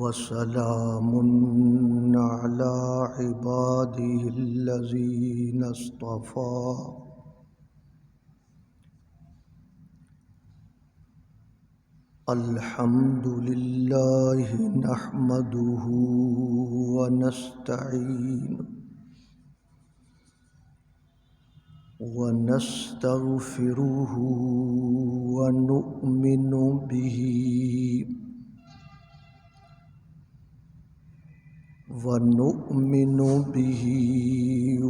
وسلام على عباده الذين اصطفى الحمد لله نحمده ونستعينه ونستغفره ونؤمن به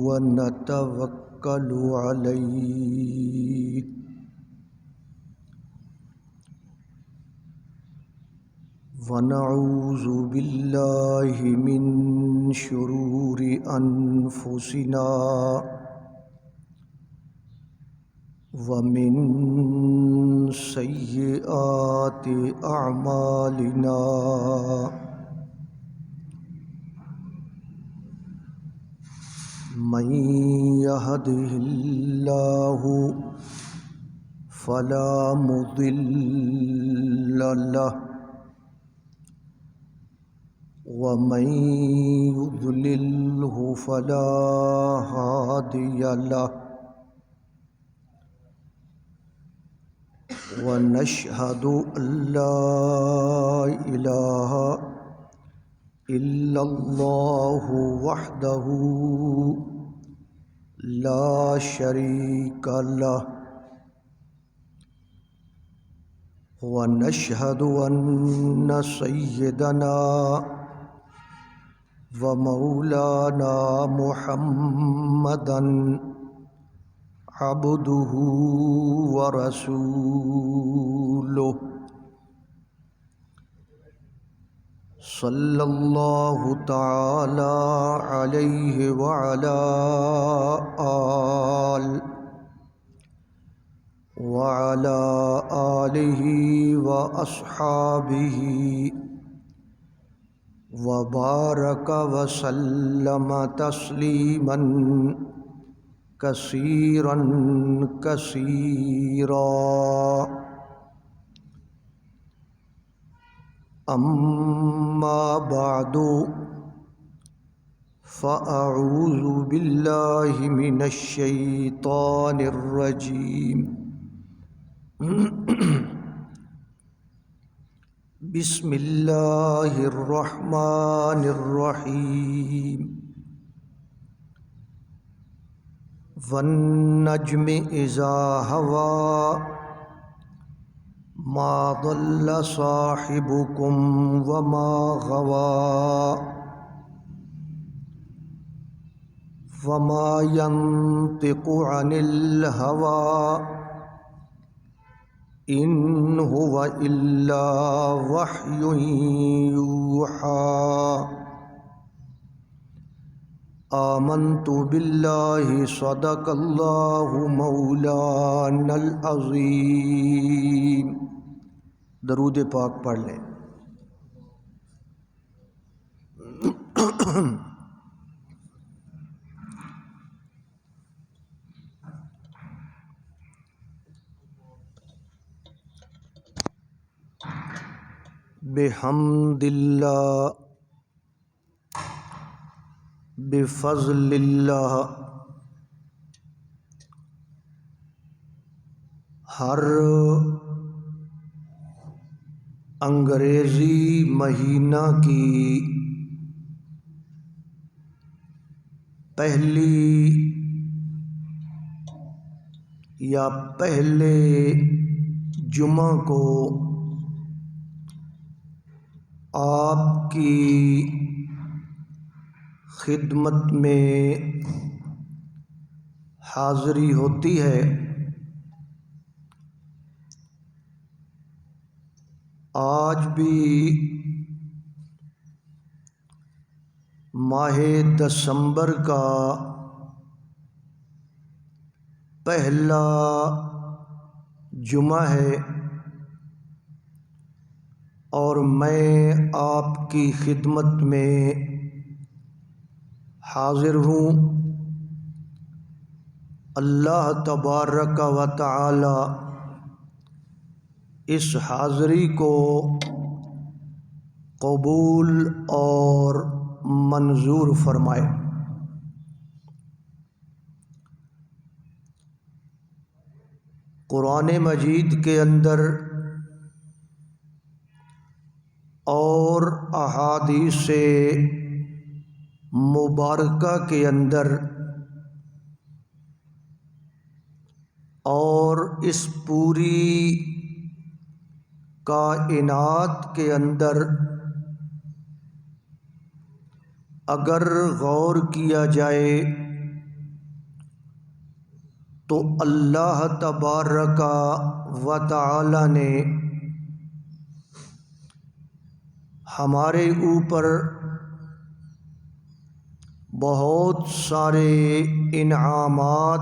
ونتوكل عليه ونعوذ بالله من شرور أنفسنا ومن سيئات أعمالنا من يهده الله فلا مضل له ومن يضلله فلا هادي له ونشهد أن لا إله إلا الله وحده لا شريك له ونشهد أن سيدنا ومولانا محمدًا عبده ورسوله صلى الله تعالى عليه وعلى آله وأصحابه وبارك وسلم تسليما كثيرا أما بعد فأعوذ بالله من الشيطان الرجيم بسم الله الرحمن الرحيم والنجم إذا هوى ما ضل صاحبكم وما غوى وما ينطق عن الهوى إن هو إلا وحي يوحى آمنت بالله صدق الله مولانا العظيم۔ درود پاک پڑھ لیں۔ بحمد اللہ بفضل اللہ، ہر انگریزی مہینہ کی پہلی یا پہلے جمعہ کو آپ کی خدمت میں حاضری ہوتی ہے۔ آج بھی ماہ دسمبر کا پہلا جمعہ ہے اور میں آپ کی خدمت میں حاضر ہوں۔ اللہ تبارک و تعالی اس حاضری کو قبول اور منظور فرمائے۔ قرآن مجید کے اندر اور احادیث مبارکہ کے اندر اور اس پوری کائنات کے اندر اگر غور کیا جائے تو اللہ تبارک و تعالی نے ہمارے اوپر بہت سارے انعامات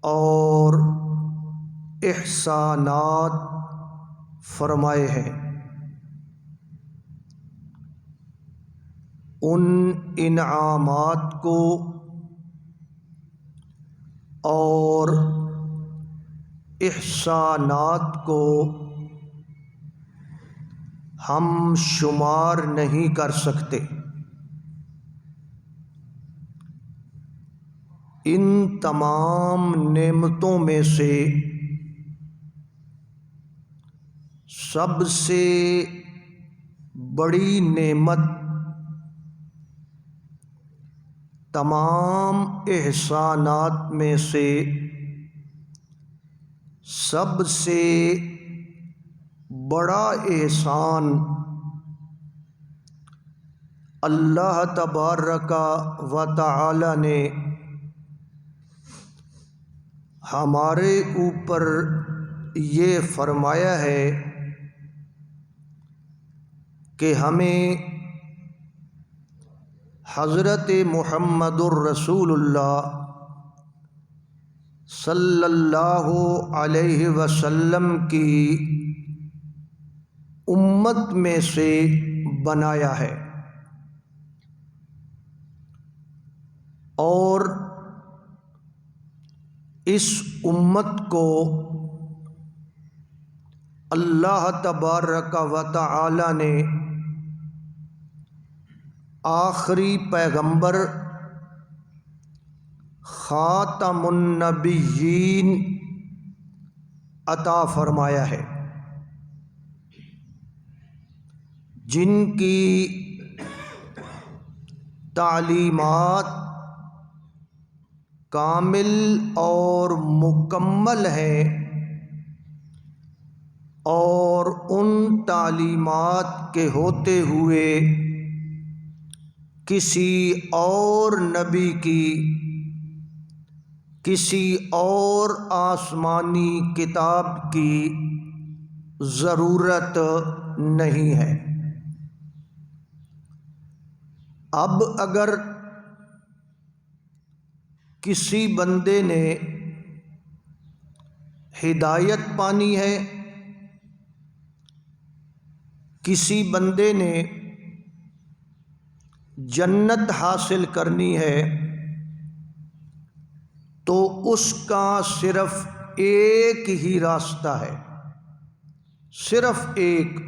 اور احسانات فرمائے ہیں۔ ان انعامات کو اور احسانات کو ہم شمار نہیں کر سکتے۔ ان تمام نعمتوں میں سے سب سے بڑی نعمت تمام احسانات میں سے سب سے بڑا احسان اللہ تبارک و تعالی نے ہمارے اوپر یہ فرمایا ہے کہ ہمیں حضرت محمد الرسول اللہ صلی اللہ علیہ وسلم کی امت میں سے بنایا ہے، اور اس امت کو اللہ تبارک و تعالی نے آخری پیغمبر خاتم النبیین عطا فرمایا ہے، جن کی تعلیمات کامل اور مکمل ہیں، اور ان تعلیمات کے ہوتے ہوئے کسی اور نبی کی، کسی اور آسمانی کتاب کی ضرورت نہیں ہے۔ اب اگر کسی بندے نے ہدایت پانی ہے، کسی بندے نے جنت حاصل کرنی ہے، تو اس کا صرف ایک ہی راستہ ہے، صرف ایک،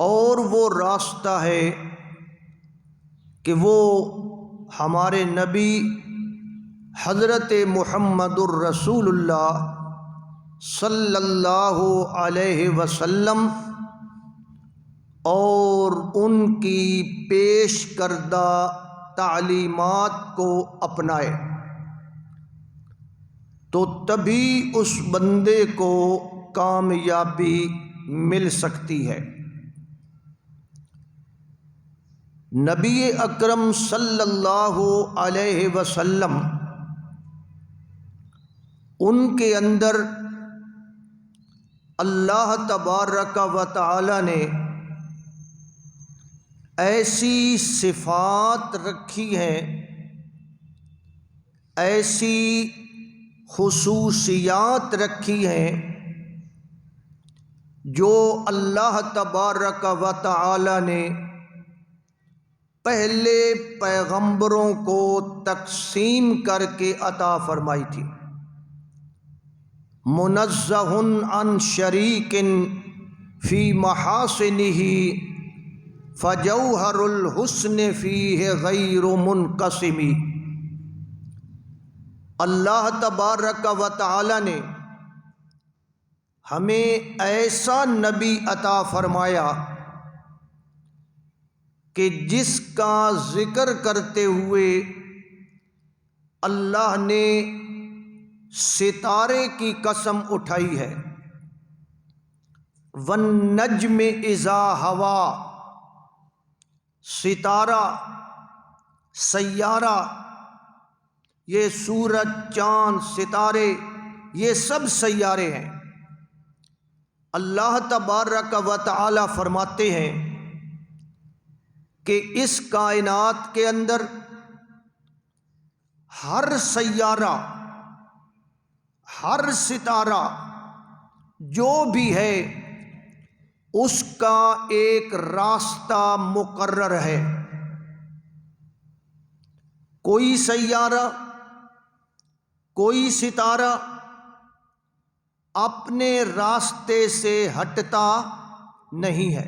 اور وہ راستہ ہے کہ وہ ہمارے نبی حضرت محمد الرسول اللہ صلی اللہ علیہ وسلم اور ان کی پیش کردہ تعلیمات کو اپنائے، تو تبھی اس بندے کو کامیابی مل سکتی ہے۔ نبی اکرم صلی اللہ علیہ وسلم، ان کے اندر اللہ تبارک و تعالی نے ایسی صفات رکھی ہیں، ایسی خصوصیات رکھی ہیں جو اللہ تبارک و تعالی نے پہلے پیغمبروں کو تقسیم کر کے عطا فرمائی تھی۔ منزہ عن شریک فی محاسنہ فجوہر الحسن فیہ غیر منقسم۔ اللہ تبارک و تعالی نے ہمیں ایسا نبی عطا فرمایا کہ جس کا ذکر کرتے ہوئے اللہ نے ستارے کی قسم اٹھائی ہے۔ والنجم اذا ہوا، ستارہ، سیارہ، یہ سورج، چاند، ستارے، یہ سب سیارے ہیں۔ اللہ تبارک و تعالی فرماتے ہیں کہ اس کائنات کے اندر ہر سیارہ، ہر ستارہ جو بھی ہے اس کا ایک راستہ مقرر ہے۔ کوئی سیارہ، کوئی ستارہ اپنے راستے سے ہٹتا نہیں ہے۔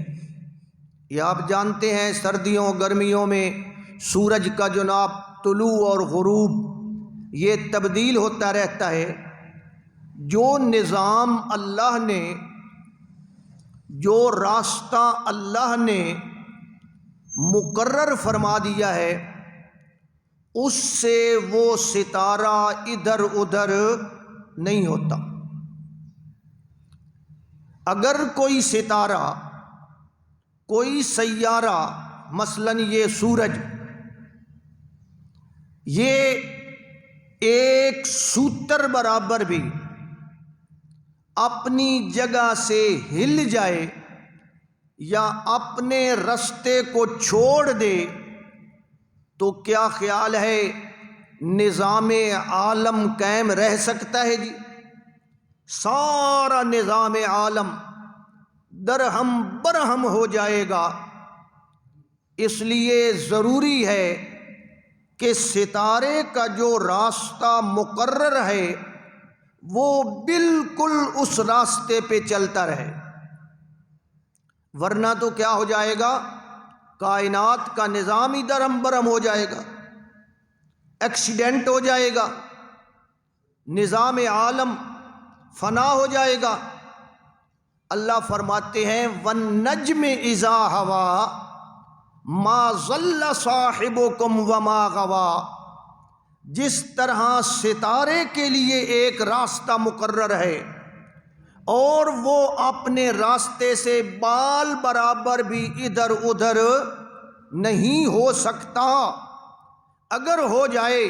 یہ آپ جانتے ہیں سردیوں گرمیوں میں سورج کا جناب طلوع اور غروب یہ تبدیل ہوتا رہتا ہے۔ جو نظام اللہ نے، جو راستہ اللہ نے مقرر فرما دیا ہے، اس سے وہ ستارہ ادھر ادھر نہیں ہوتا۔ اگر کوئی ستارہ، کوئی سیارہ، مثلاً یہ سورج، یہ ایک سوتر برابر بھی اپنی جگہ سے ہل جائے یا اپنے راستے کو چھوڑ دے تو کیا خیال ہے نظام عالم قائم رہ سکتا ہے جی؟ سارا نظام عالم درہم برہم ہو جائے گا۔ اس لیے ضروری ہے کہ ستارے کا جو راستہ مقرر ہے وہ بالکل اس راستے پہ چلتا رہے، ورنہ تو کیا ہو جائے گا، کائنات کا نظام ہی درہم برہم ہو جائے گا، ایکسیڈنٹ ہو جائے گا، نظام عالم فنا ہو جائے گا۔ اللہ فرماتے ہیں والنجم اذا ہوا ما ضل صاحبکم وما غوا۔ جس طرح ستارے کے لیے ایک راستہ مقرر ہے اور وہ اپنے راستے سے بال برابر بھی ادھر ادھر نہیں ہو سکتا، اگر ہو جائے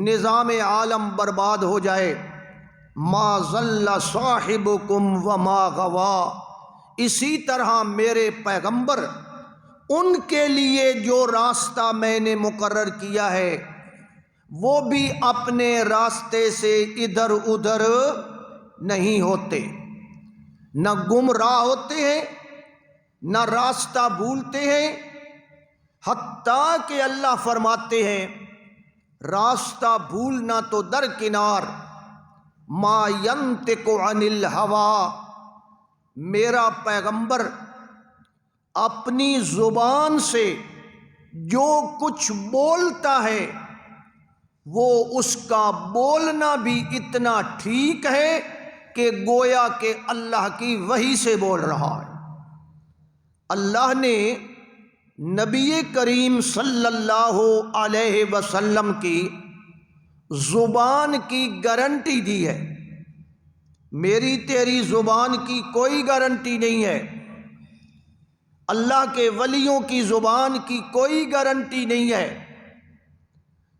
نظام عالم برباد ہو جائے۔ ما ضل صاحبکم وما غوا، اسی طرح میرے پیغمبر، ان کے لیے جو راستہ میں نے مقرر کیا ہے وہ بھی اپنے راستے سے ادھر ادھر نہیں ہوتے، نہ گمراہ ہوتے ہیں، نہ راستہ بھولتے ہیں، حتیٰ کہ اللہ فرماتے ہیں راستہ بھولنا تو درکنار، ما ینطق عن الہوا، میرا پیغمبر اپنی زبان سے جو کچھ بولتا ہے وہ اس کا بولنا بھی اتنا ٹھیک ہے کہ گویا کہ اللہ کی وحی سے بول رہا ہے۔ اللہ نے نبی کریم صلی اللہ علیہ وسلم کی زبان کی گارنٹی دی ہے، میری تیری زبان کی کوئی گارنٹی نہیں ہے، اللہ کے ولیوں کی زبان کی کوئی گارنٹی نہیں ہے،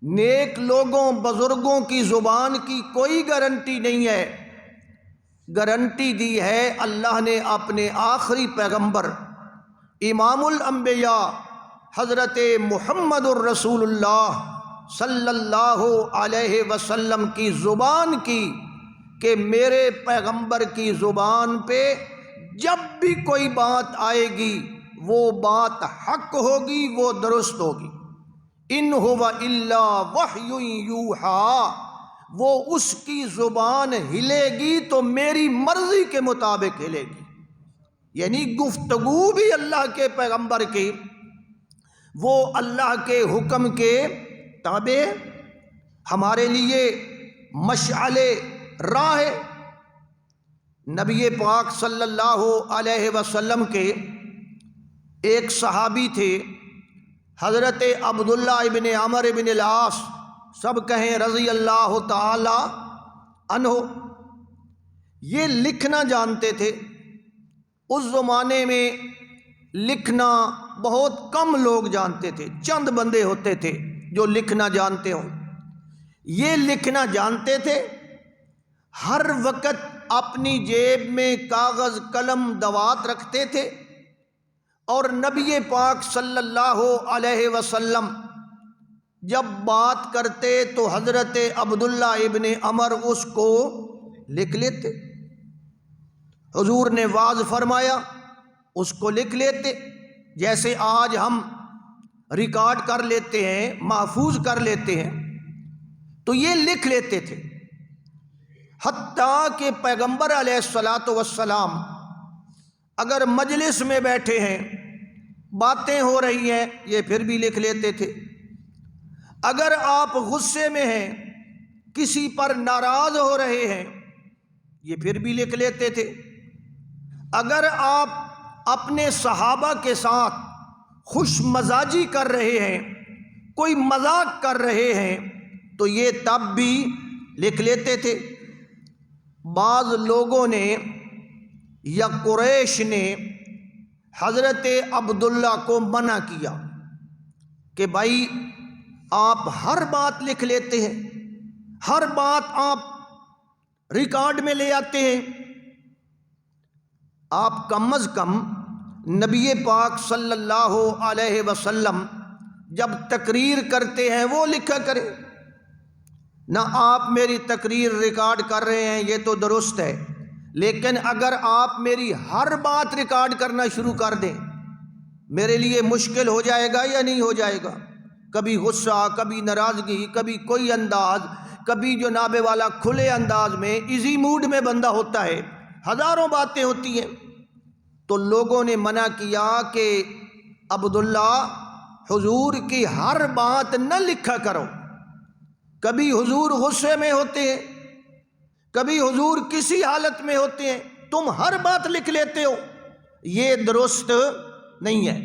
نیک لوگوں بزرگوں کی زبان کی کوئی گارنٹی نہیں ہے۔ گارنٹی دی ہے اللہ نے اپنے آخری پیغمبر امام الانبیاء حضرت محمد الرسول اللہ صلی اللہ علیہ وسلم کی زبان کی، کہ میرے پیغمبر کی زبان پہ جب بھی کوئی بات آئے گی وہ بات حق ہوگی، وہ درست ہوگی۔ ان هو الا وحی یوحیٰ، وہ اس کی زبان ہلے گی تو میری مرضی کے مطابق ہلے گی۔ یعنی گفتگو بھی اللہ کے پیغمبر کی وہ اللہ کے حکم کے تابع ہمارے لیے مشعل راہ ہے۔ نبی پاک صلی اللہ علیہ وسلم کے ایک صحابی تھے حضرت عبداللہ ابن عمر ابن العاص، سب کہیں رضی اللہ تعالی عنہ۔ یہ لکھنا جانتے تھے۔ اس زمانے میں لکھنا بہت کم لوگ جانتے تھے، چند بندے ہوتے تھے جو لکھنا جانتے ہوں۔ یہ لکھنا جانتے تھے، ہر وقت اپنی جیب میں کاغذ قلم دوات رکھتے تھے، اور نبی پاک صلی اللہ علیہ وسلم جب بات کرتے تو حضرت عبداللہ ابن عمر اس کو لکھ لیتے۔ حضور نے واعظ فرمایا، اس کو لکھ لیتے، جیسے آج ہم ریکارڈ کر لیتے ہیں، محفوظ کر لیتے ہیں، تو یہ لکھ لیتے تھے۔ حتیٰ کہ پیغمبر علیہ الصلاۃ والسلام اگر مجلس میں بیٹھے ہیں، باتیں ہو رہی ہیں، یہ پھر بھی لکھ لیتے تھے۔ اگر آپ غصے میں ہیں، کسی پر ناراض ہو رہے ہیں، یہ پھر بھی لکھ لیتے تھے۔ اگر آپ اپنے صحابہ کے ساتھ خوش مزاجی کر رہے ہیں، کوئی مذاق کر رہے ہیں، تو یہ تب بھی لکھ لیتے تھے۔ بعض لوگوں نے یا قریش نے حضرت عبداللہ کو منع کیا کہ بھائی آپ ہر بات لکھ لیتے ہیں، ہر بات آپ ریکارڈ میں لے آتے ہیں، آپ کم از کم نبی پاک صلی اللہ علیہ وسلم جب تقریر کرتے ہیں وہ لکھا کریں۔ نہ آپ میری تقریر ریکارڈ کر رہے ہیں، یہ تو درست ہے، لیکن اگر آپ میری ہر بات ریکارڈ کرنا شروع کر دیں، میرے لیے مشکل ہو جائے گا یا نہیں ہو جائے گا؟ کبھی غصہ، کبھی ناراضگی، کبھی کوئی انداز، کبھی جناب والا کھلے انداز میں ایزی موڈ میں بندہ ہوتا ہے، ہزاروں باتیں ہوتی ہیں۔ تو لوگوں نے منع کیا کہ عبداللہ حضور کی ہر بات نہ لکھا کرو، کبھی حضور غصے میں ہوتے ہیں، کبھی حضور کسی حالت میں ہوتے ہیں، تم ہر بات لکھ لیتے ہو، یہ درست نہیں ہے۔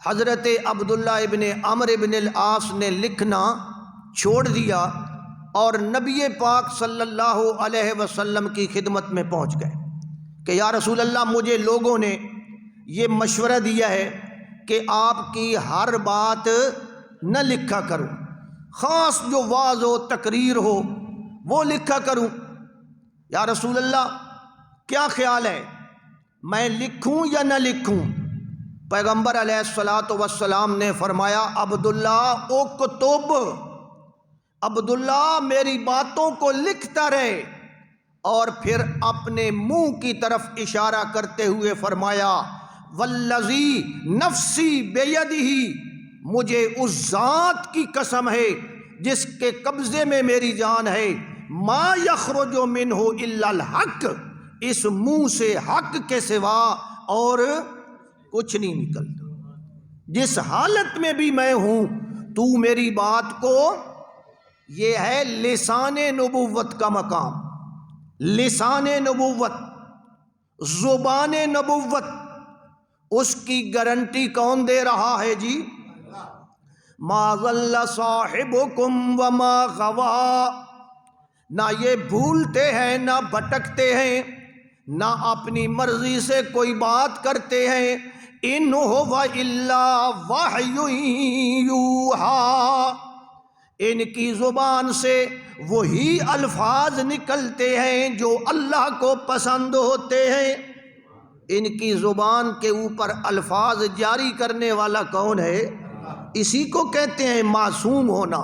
حضرت عبداللہ ابن عمر ابن العاص نے لکھنا چھوڑ دیا اور نبی پاک صلی اللہ علیہ وسلم کی خدمت میں پہنچ گئے کہ یا رسول اللہ، مجھے لوگوں نے یہ مشورہ دیا ہے کہ آپ کی ہر بات نہ لکھا کروں، خاص جو وعظ ہو، تقریر ہو، وہ لکھا کروں۔ یا رسول اللہ کیا خیال ہے، میں لکھوں یا نہ لکھوں؟ پیغمبر علیہ الصلاۃ والسلام نے فرمایا، عبداللہ اکتب، عبداللہ میری باتوں کو لکھتا رہے، اور پھر اپنے منہ کی طرف اشارہ کرتے ہوئے فرمایا، والذی نفسی بیدہ، مجھے اس ذات کی قسم ہے جس کے قبضے میں میری جان ہے، ما یخرج منہ الا الحق، اس منہ سے حق کے سوا اور کچھ نہیں نکلتا۔ جس حالت میں بھی میں ہوں، تو میری بات کو، یہ ہے لسان نبوت کا مقام، لسان نبوت، زبان نبوت، اس کی گارنٹی کون دے رہا ہے جی؟ ما ضل صاحبکم وما غوا، نہ یہ بھولتے ہیں، نہ بھٹکتے ہیں، نہ اپنی مرضی سے کوئی بات کرتے ہیں، ان هو الا وحی یوحی، ان کی زبان سے وہی الفاظ نکلتے ہیں جو اللہ کو پسند ہوتے ہیں۔ ان کی زبان کے اوپر الفاظ جاری کرنے والا کون ہے؟ اسی کو کہتے ہیں معصوم ہونا،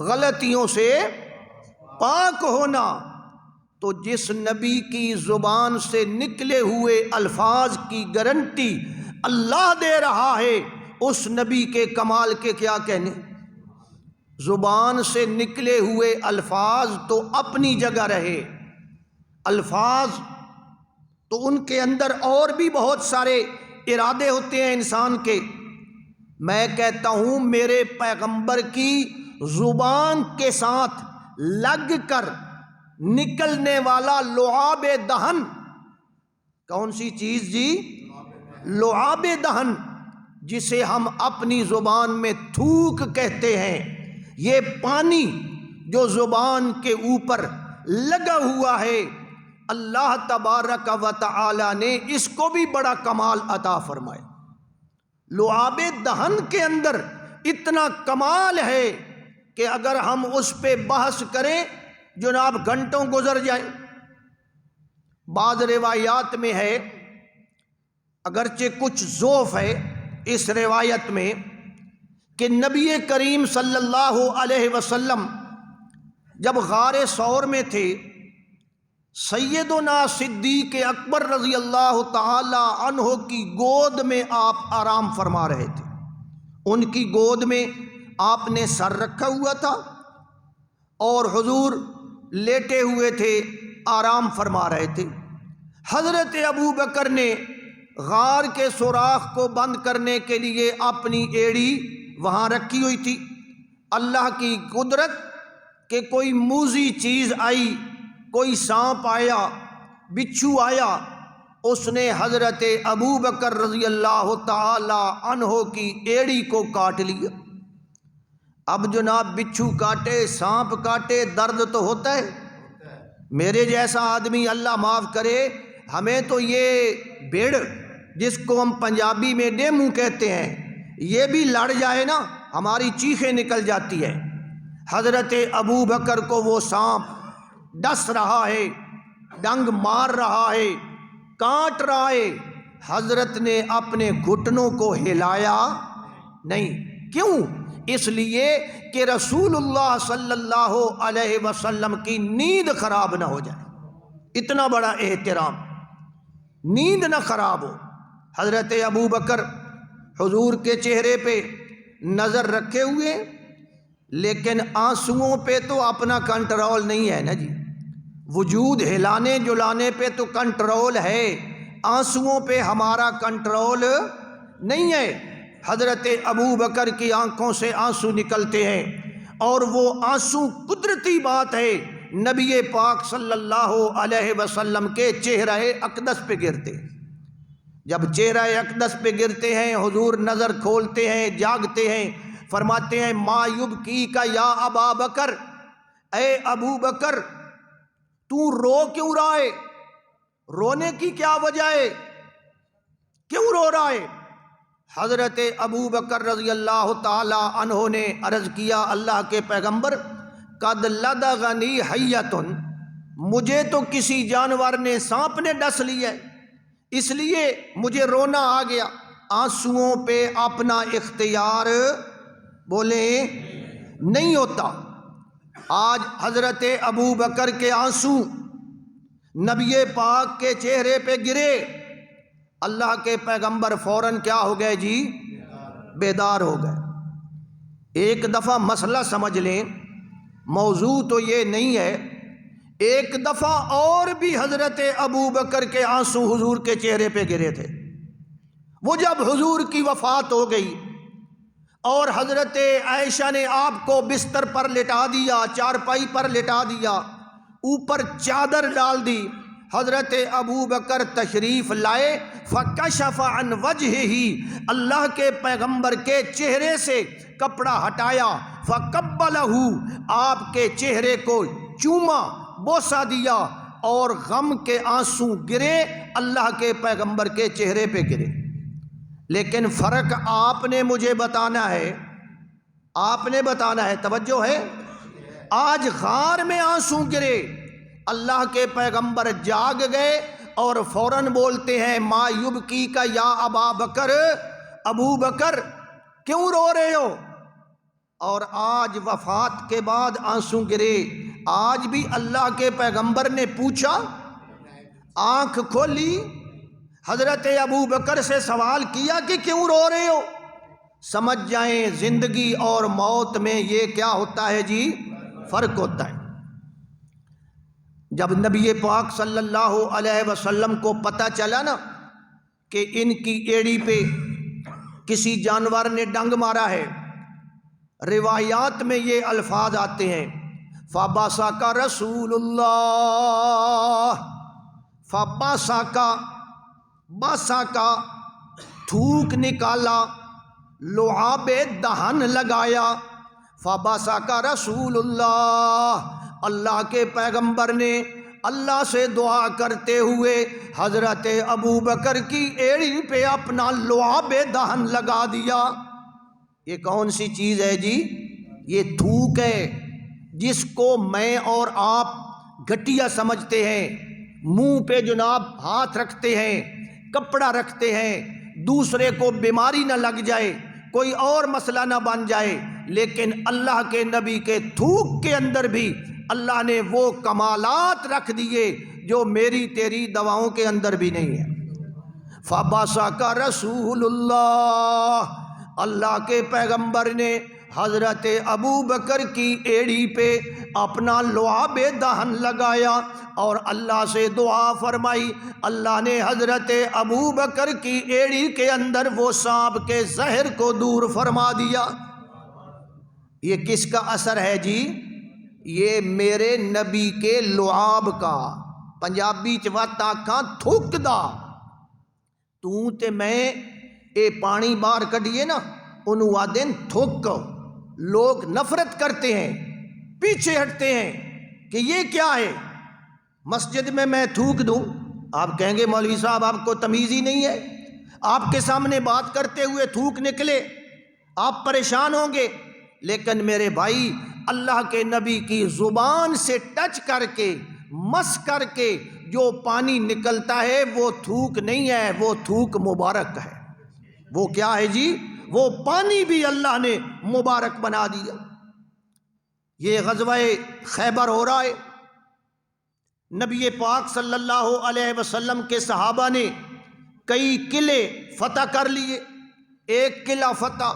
غلطیوں سے پاک ہونا۔ تو جس نبی کی زبان سے نکلے ہوئے الفاظ کی گارنٹی اللہ دے رہا ہے، اس نبی کے کمال کے کیا کہنے۔ زبان سے نکلے ہوئے الفاظ تو اپنی جگہ رہے، الفاظ تو ان کے اندر اور بھی بہت سارے ارادے ہوتے ہیں انسان کے۔ میں کہتا ہوں میرے پیغمبر کی زبان کے ساتھ لگ کر نکلنے والا لعاب دہن، کون سی چیز جی؟ لعاب دہن، جسے ہم اپنی زبان میں تھوک کہتے ہیں، یہ پانی جو زبان کے اوپر لگا ہوا ہے، اللہ تبارک و تعالی نے اس کو بھی بڑا کمال عطا فرمائے۔ لعاب دہن کے اندر اتنا کمال ہے کہ اگر ہم اس پہ بحث کریں جناب گھنٹوں گزر جائیں۔ بعض روایات میں ہے، اگرچہ کچھ ضعف ہے اس روایت میں، کہ نبی کریم صلی اللہ علیہ وسلم جب غار ثور میں تھے، سیدنا صدیق اکبر رضی اللہ تعالی عنہ کی گود میں آپ آرام فرما رہے تھے۔ ان کی گود میں آپ نے سر رکھا ہوا تھا اور حضور لیٹے ہوئے تھے، آرام فرما رہے تھے۔ حضرت ابو بکر نے غار کے سوراخ کو بند کرنے کے لیے اپنی ایڑی وہاں رکھی ہوئی تھی۔ اللہ کی قدرت کہ کوئی موذی چیز آئی، کوئی سانپ آیا، بچھو آیا، اس نے حضرت ابو بکر رضی اللہ تعالی عنہ کی ایڑی کو کاٹ لیا۔ اب جناب بچھو کاٹے، سانپ کاٹے، درد تو ہوتا ہے۔ میرے جیسا آدمی اللہ معاف کرے، ہمیں تو یہ بھیڑ جس کو ہم پنجابی میں ڈیمو کہتے ہیں، یہ بھی لڑ جائے نا ہماری چیخیں نکل جاتی ہے۔ حضرت ابو بکر کو وہ سانپ ڈس رہا ہے، ڈنگ مار رہا ہے، کاٹ رہا ہے، حضرت نے اپنے گھٹنوں کو ہلایا نہیں۔ کیوں؟ اس لیے کہ رسول اللہ صلی اللہ علیہ وسلم کی نیند خراب نہ ہو جائے، اتنا بڑا احترام، نیند نہ خراب ہو۔ حضرت ابو بکر حضور کے چہرے پہ نظر رکھے ہوئے، لیکن آنسوؤں پہ تو اپنا کنٹرول نہیں ہے نا جی، وجود ہلانے جلانے پہ تو کنٹرول ہے، آنسوؤں پہ ہمارا کنٹرول نہیں ہے۔ حضرت ابو بکر کی آنکھوں سے آنسو نکلتے ہیں، اور وہ آنسو قدرتی بات ہے، نبی پاک صلی اللہ علیہ وسلم کے چہرہ اقدس پہ گرتے۔ جب چہرہ اقدس پہ گرتے ہیں، حضور نظر کھولتے ہیں، جاگتے ہیں، فرماتے ہیں ما یبکیک یا ابا بکر، اے ابو بکر تو رو کیوں رہا ہے؟ رونے کی کیا وجہ ہے؟ کیوں رو رہا ہے؟ حضرت ابو بکر رضی اللہ تعالی عنہ نے عرض کیا، اللہ کے پیغمبر قد لدغنی حیۃ، مجھے تو کسی جانور نے، سانپ نے ڈس لیا ہے، اس لیے مجھے رونا آ گیا۔ آنسوؤں پہ اپنا اختیار بولیں نہیں ہوتا۔ آج حضرت ابو بکر کے آنسو نبی پاک کے چہرے پہ گرے، اللہ کے پیغمبر فوراً کیا ہو گئے جی؟ بیدار ہو گئے۔ ایک دفعہ مسئلہ سمجھ لیں، موضوع تو یہ نہیں ہے، ایک دفعہ اور بھی حضرت ابو بکر کے آنسو حضور کے چہرے پہ گرے تھے۔ وہ جب حضور کی وفات ہو گئی اور حضرت عائشہ نے آپ کو بستر پر لٹا دیا، چارپائی پر لٹا دیا، اوپر چادر ڈال دی، حضرت ابو بکر تشریف لائے، فکشف عن وجہہ، اللہ کے پیغمبر کے چہرے سے کپڑا ہٹایا، فقبلہ، آپ کے چہرے کو چوما، بوسہ دیا، اور غم کے آنسو گرے، اللہ کے پیغمبر کے چہرے پہ گرے۔ لیکن فرق آپ نے مجھے بتانا ہے، آپ نے بتانا ہے، توجہ ہے؟ آج غار میں آنسو گرے، اللہ کے پیغمبر جاگ گئے اور فوراً بولتے ہیں ما یبکیک یا ابا بکر، ابو بکر کیوں رو رہے ہو؟ اور آج وفات کے بعد آنسو گرے، آج بھی اللہ کے پیغمبر نے پوچھا، آنکھ کھولی، حضرت ابو بکر سے سوال کیا کہ کیوں رو رہے ہو؟ سمجھ جائیں زندگی اور موت میں یہ کیا ہوتا ہے جی؟ فرق ہوتا ہے۔ جب نبی پاک صلی اللہ علیہ وسلم کو پتہ چلا نا کہ ان کی ایڑی پہ کسی جانور نے ڈنگ مارا ہے، روایات میں یہ الفاظ آتے ہیں فَبَصَقَ رسول اللہ، بَصَقَ تھوک نکالا، لعاب دہن لگایا، فَبَصَقَ رسول اللہ، اللہ کے پیغمبر نے اللہ سے دعا کرتے ہوئے حضرت ابو بکر کی ایڑی پہ اپنا لعاب دہن لگا دیا۔ یہ کون سی چیز ہے جی؟ یہ تھوک ہے، جس کو میں اور آپ گھٹیا سمجھتے ہیں، منہ پہ جناب ہاتھ رکھتے ہیں، کپڑا رکھتے ہیں، دوسرے کو بیماری نہ لگ جائے، کوئی اور مسئلہ نہ بن جائے، لیکن اللہ کے نبی کے تھوک کے اندر بھی اللہ نے وہ کمالات رکھ دیے جو میری تیری دواؤں کے اندر بھی نہیں ہے۔ فَبَصَقَ رسول اللہ، اللہ کے پیغمبر نے حضرت ابو بکر کی ایڑی پہ اپنا لعاب دہن لگایا اور اللہ سے دعا فرمائی، اللہ نے حضرت ابو بکر کی ایڑی کے اندر وہ سانپ کے زہر کو دور فرما دیا۔ یہ کس کا اثر ہے جی؟ یہ میرے نبی کے لعاب کا، پنجابی چ وت آکھاں تھک دا، تو تے میں اے پانی باہر کڈیے نا انہوں آدن تھک۔ لوگ نفرت کرتے ہیں، پیچھے ہٹتے ہیں کہ یہ کیا ہے، مسجد میں تھوک دوں، آپ کہیں گے مولوی صاحب آپ کو تمیز ہی نہیں ہے، آپ کے سامنے بات کرتے ہوئے تھوک نکلے، آپ پریشان ہوں گے، لیکن میرے بھائی اللہ کے نبی کی زبان سے ٹچ کر کے مس کر کے جو پانی نکلتا ہے وہ تھوک نہیں ہے، وہ تھوک مبارک ہے۔ وہ کیا ہے جی؟ وہ پانی بھی اللہ نے مبارک بنا دیا۔ یہ غزوہ خیبر ہو رہا ہے، نبی پاک صلی اللہ علیہ وسلم کے صحابہ نے کئی قلعے فتح کر لیے، ایک قلعہ فتح،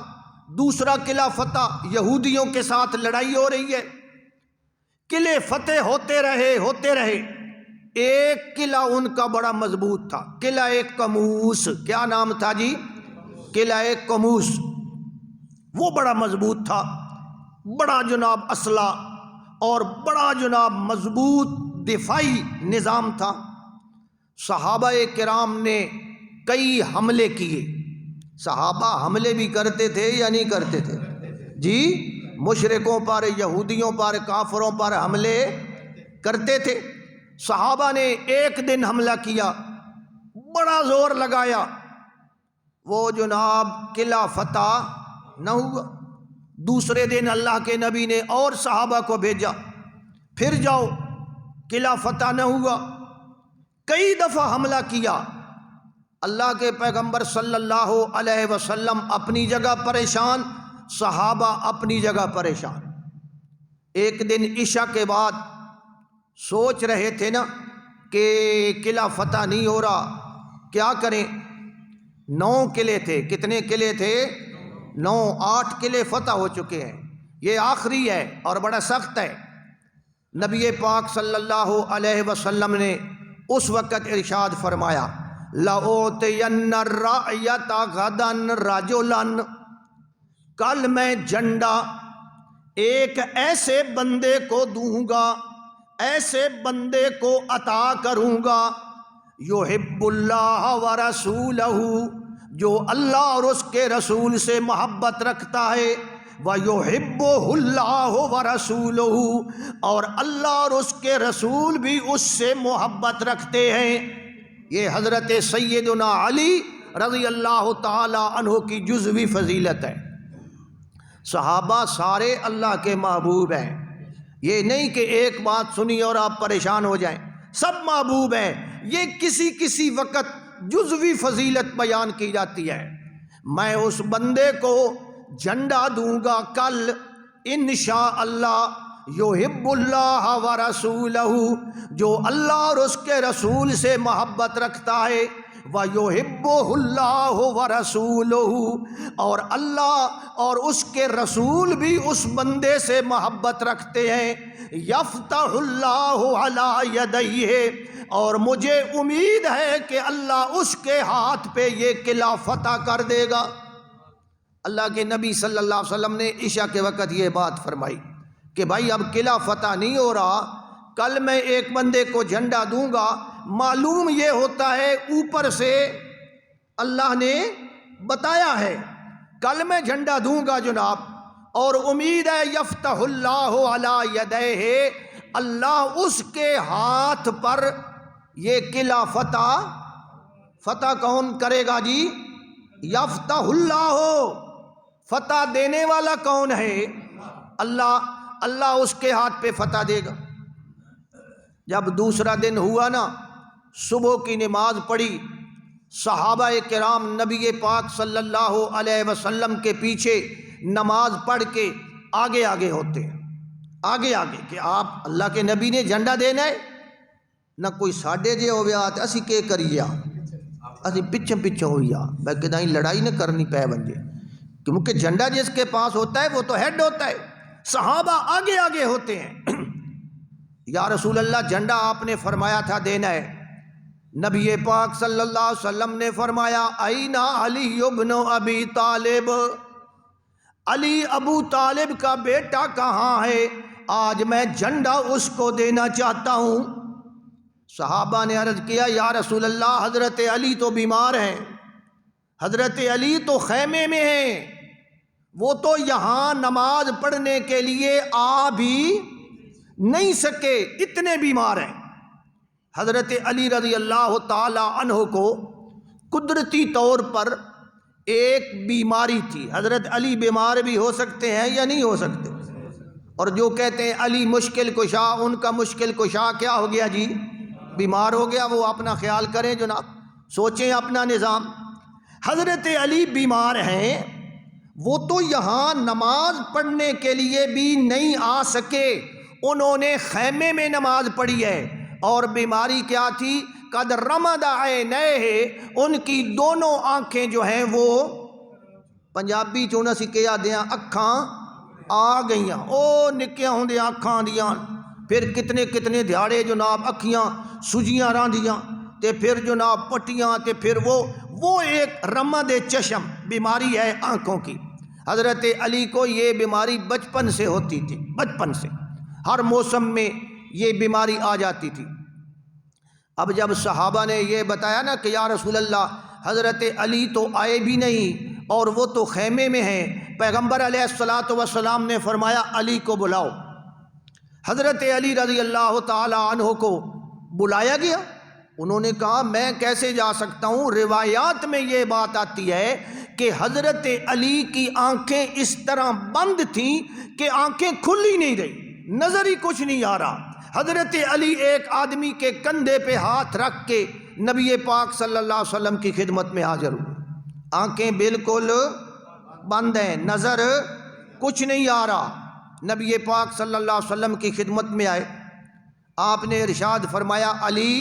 دوسرا قلعہ فتح، یہودیوں کے ساتھ لڑائی ہو رہی ہے، قلعے فتح ہوتے رہے، ایک قلعہ ان کا بڑا مضبوط تھا، قلعہ قموس۔ کیا نام تھا جی؟ قلعہ قموس۔ وہ بڑا مضبوط تھا، بڑا جناب اسلحہ اور بڑا جناب مضبوط دفاعی نظام تھا۔ صحابہ کرام نے کئی حملے کیے۔ صحابہ حملے بھی کرتے تھے یا نہیں کرتے تھے جی؟ مشرکوں پر، یہودیوں پر، کافروں پر حملے کرتے تھے۔ صحابہ نے ایک دن حملہ کیا، بڑا زور لگایا، وہ جناب قلعہ فتح نہ ہوا۔ دوسرے دن اللہ کے نبی نے اور صحابہ کو بھیجا، پھر جاؤ، قلعہ فتح نہ ہوا۔ کئی دفعہ حملہ کیا، اللہ کے پیغمبر صلی اللہ علیہ وسلم اپنی جگہ پریشان، صحابہ اپنی جگہ پریشان۔ ایک دن عشاء کے بعد سوچ رہے تھے نا کہ قلعہ فتح نہیں ہو رہا، کیا کریں؟ 9 قلعے تھے، کتنے قلعے تھے؟ 9، 8 قلعے فتح ہو چکے ہیں، یہ آخری ہے اور بڑا سخت ہے۔ نبی پاک صلی اللہ علیہ وسلم نے اس وقت ارشاد فرمایا لَأُعْطِيَنَّ الرَّعْيَةَ غَدًا رَجُلًا، کل میں جھنڈا ایک ایسے بندے کو دوں گا، ایسے بندے کو عطا کروں گا، یحب اللہ ورسولہ، جو اللہ اور اس کے رسول سے محبت رکھتا ہے، وَيُحِبُّهُ اللَّهُ وَرَسُولُهُ، اور اللہ اور اس کے رسول بھی اس سے محبت رکھتے ہیں۔ یہ حضرت سیدنا علی رضی اللہ تعالی عنہ کی جزوی فضیلت ہے۔ صحابہ سارے اللہ کے محبوب ہیں، یہ نہیں کہ ایک بات سنی اور آپ پریشان ہو جائیں، سب محبوب ہیں، یہ کسی وقت جزوی فضیلت بیان کی جاتی ہے۔ میں اس بندے کو جھنڈا دوں گا کل انشاءاللہ، یحب اللہ ورسولہ، جو اللہ اور اس کے رسول سے محبت رکھتا ہے، وَيُحِبُّهُ اللَّهُ وَرَسُولُهُ، اور اللہ اور اس کے رسول بھی اس بندے سے محبت رکھتے ہیں۔ یفتح اللہ علی یدیہ، اور مجھے امید ہے کہ اللہ اس کے ہاتھ پہ یہ قلعہ فتح کر دے گا۔ اللہ کے نبی صلی اللہ علیہ وسلم نے عشاء کے وقت یہ بات فرمائی کہ بھائی اب قلعہ فتح نہیں ہو رہا، کل میں ایک بندے کو جھنڈا دوں گا، معلوم یہ ہوتا ہے اوپر سے اللہ نے بتایا ہے، کل میں جھنڈا دوں گا جناب، اور امید ہے یفتح اللہ علی یدیہ، اللہ اس کے ہاتھ پر یہ قلعہ فتح کون کرے گا جی؟ یفتح اللہ، فتح دینے والا کون ہے؟ اللہ اس کے ہاتھ پہ فتح دے گا۔ جب دوسرا دن ہوا نا، صبح کی نماز پڑھی، صحابہ کرام نبی پاک صلی اللہ علیہ وسلم کے پیچھے نماز پڑھ کے آگے آگے ہوتے ہیں، آگے آگے کہ آپ اللہ کے نبی نے جھنڈا دینا ہے، نہ کوئی ساڈے جے ہویا تے اسی کے کریے، اسی پیچھے ہوئی میں کہ لڑائی نہ کرنی پے بنجے، کیونکہ جھنڈا جس کے پاس ہوتا ہے وہ تو ہیڈ ہوتا ہے۔ صحابہ آگے آگے ہوتے ہیں، یا رسول اللہ جھنڈا آپ نے فرمایا تھا دینا ہے، نبی پاک صلی اللہ علیہ وسلم نے فرمایا اینا علی ابن ابی طالب، علی ابو طالب کا بیٹا کہاں ہے؟ آج میں جھنڈا اس کو دینا چاہتا ہوں۔ صحابہ نے عرض کیا یا رسول اللہ حضرت علی تو بیمار ہیں، حضرت علی تو خیمے میں ہیں، وہ تو یہاں نماز پڑھنے کے لیے آ بھی نہیں سکے، اتنے بیمار ہیں۔ حضرت علی رضی اللہ تعالی عنہ کو قدرتی طور پر ایک بیماری تھی، حضرت علی بیمار بھی ہو سکتے ہیں یا نہیں ہو سکتے، اور جو کہتے ہیں علی مشکل کشا، ان کا مشکل کشا کیا ہو گیا جی؟ بیمار ہو گیا۔ وہ اپنا خیال کریں جناب، سوچیں اپنا نظام۔ حضرت علی بیمار ہیں، وہ تو یہاں نماز پڑھنے کے لیے بھی نہیں آ سکے، انہوں نے خیمے میں نماز پڑھی ہے، اور بیماری کیا تھی؟ قد رمد عینیہ، ان کی دونوں آنکھیں جو ہیں وہ پنجابی چونا سکیا دیاں اکھاں آ گئیاں، او نکیاں ہوں دیاں اکھاں دیاں، پھر کتنے دیہاڑے جناب اکھیاں سجیاں راندیاں، تے پھر جناب پٹیاں، تے پھر وہ ایک رمد چشم بیماری ہے آنکھوں کی۔ حضرت علی کو یہ بیماری بچپن سے ہوتی تھی، بچپن سے ہر موسم میں یہ بیماری آ جاتی تھی۔ اب جب صحابہ نے یہ بتایا نا کہ یا رسول اللہ حضرت علی تو آئے بھی نہیں اور وہ تو خیمے میں ہیں، پیغمبر علیہ الصلوۃ والسلام نے فرمایا علی کو بلاؤ۔ حضرت علی رضی اللہ تعالی عنہ کو بلایا گیا، انہوں نے کہا میں کیسے جا سکتا ہوں؟ روایات میں یہ بات آتی ہے کہ حضرت علی کی آنکھیں اس طرح بند تھیں کہ آنکھیں کھل ہی نہیں رہی، نظر ہی کچھ نہیں آ رہا۔ حضرت علی ایک آدمی کے کندھے پہ ہاتھ رکھ کے نبی پاک صلی اللہ علیہ وسلم کی خدمت میں حاضر ہوئے، آنکھیں بالکل بند ہیں، نظر کچھ نہیں آ رہا۔ نبی پاک صلی اللہ علیہ وسلم کی خدمت میں آئے، آپ نے ارشاد فرمایا علی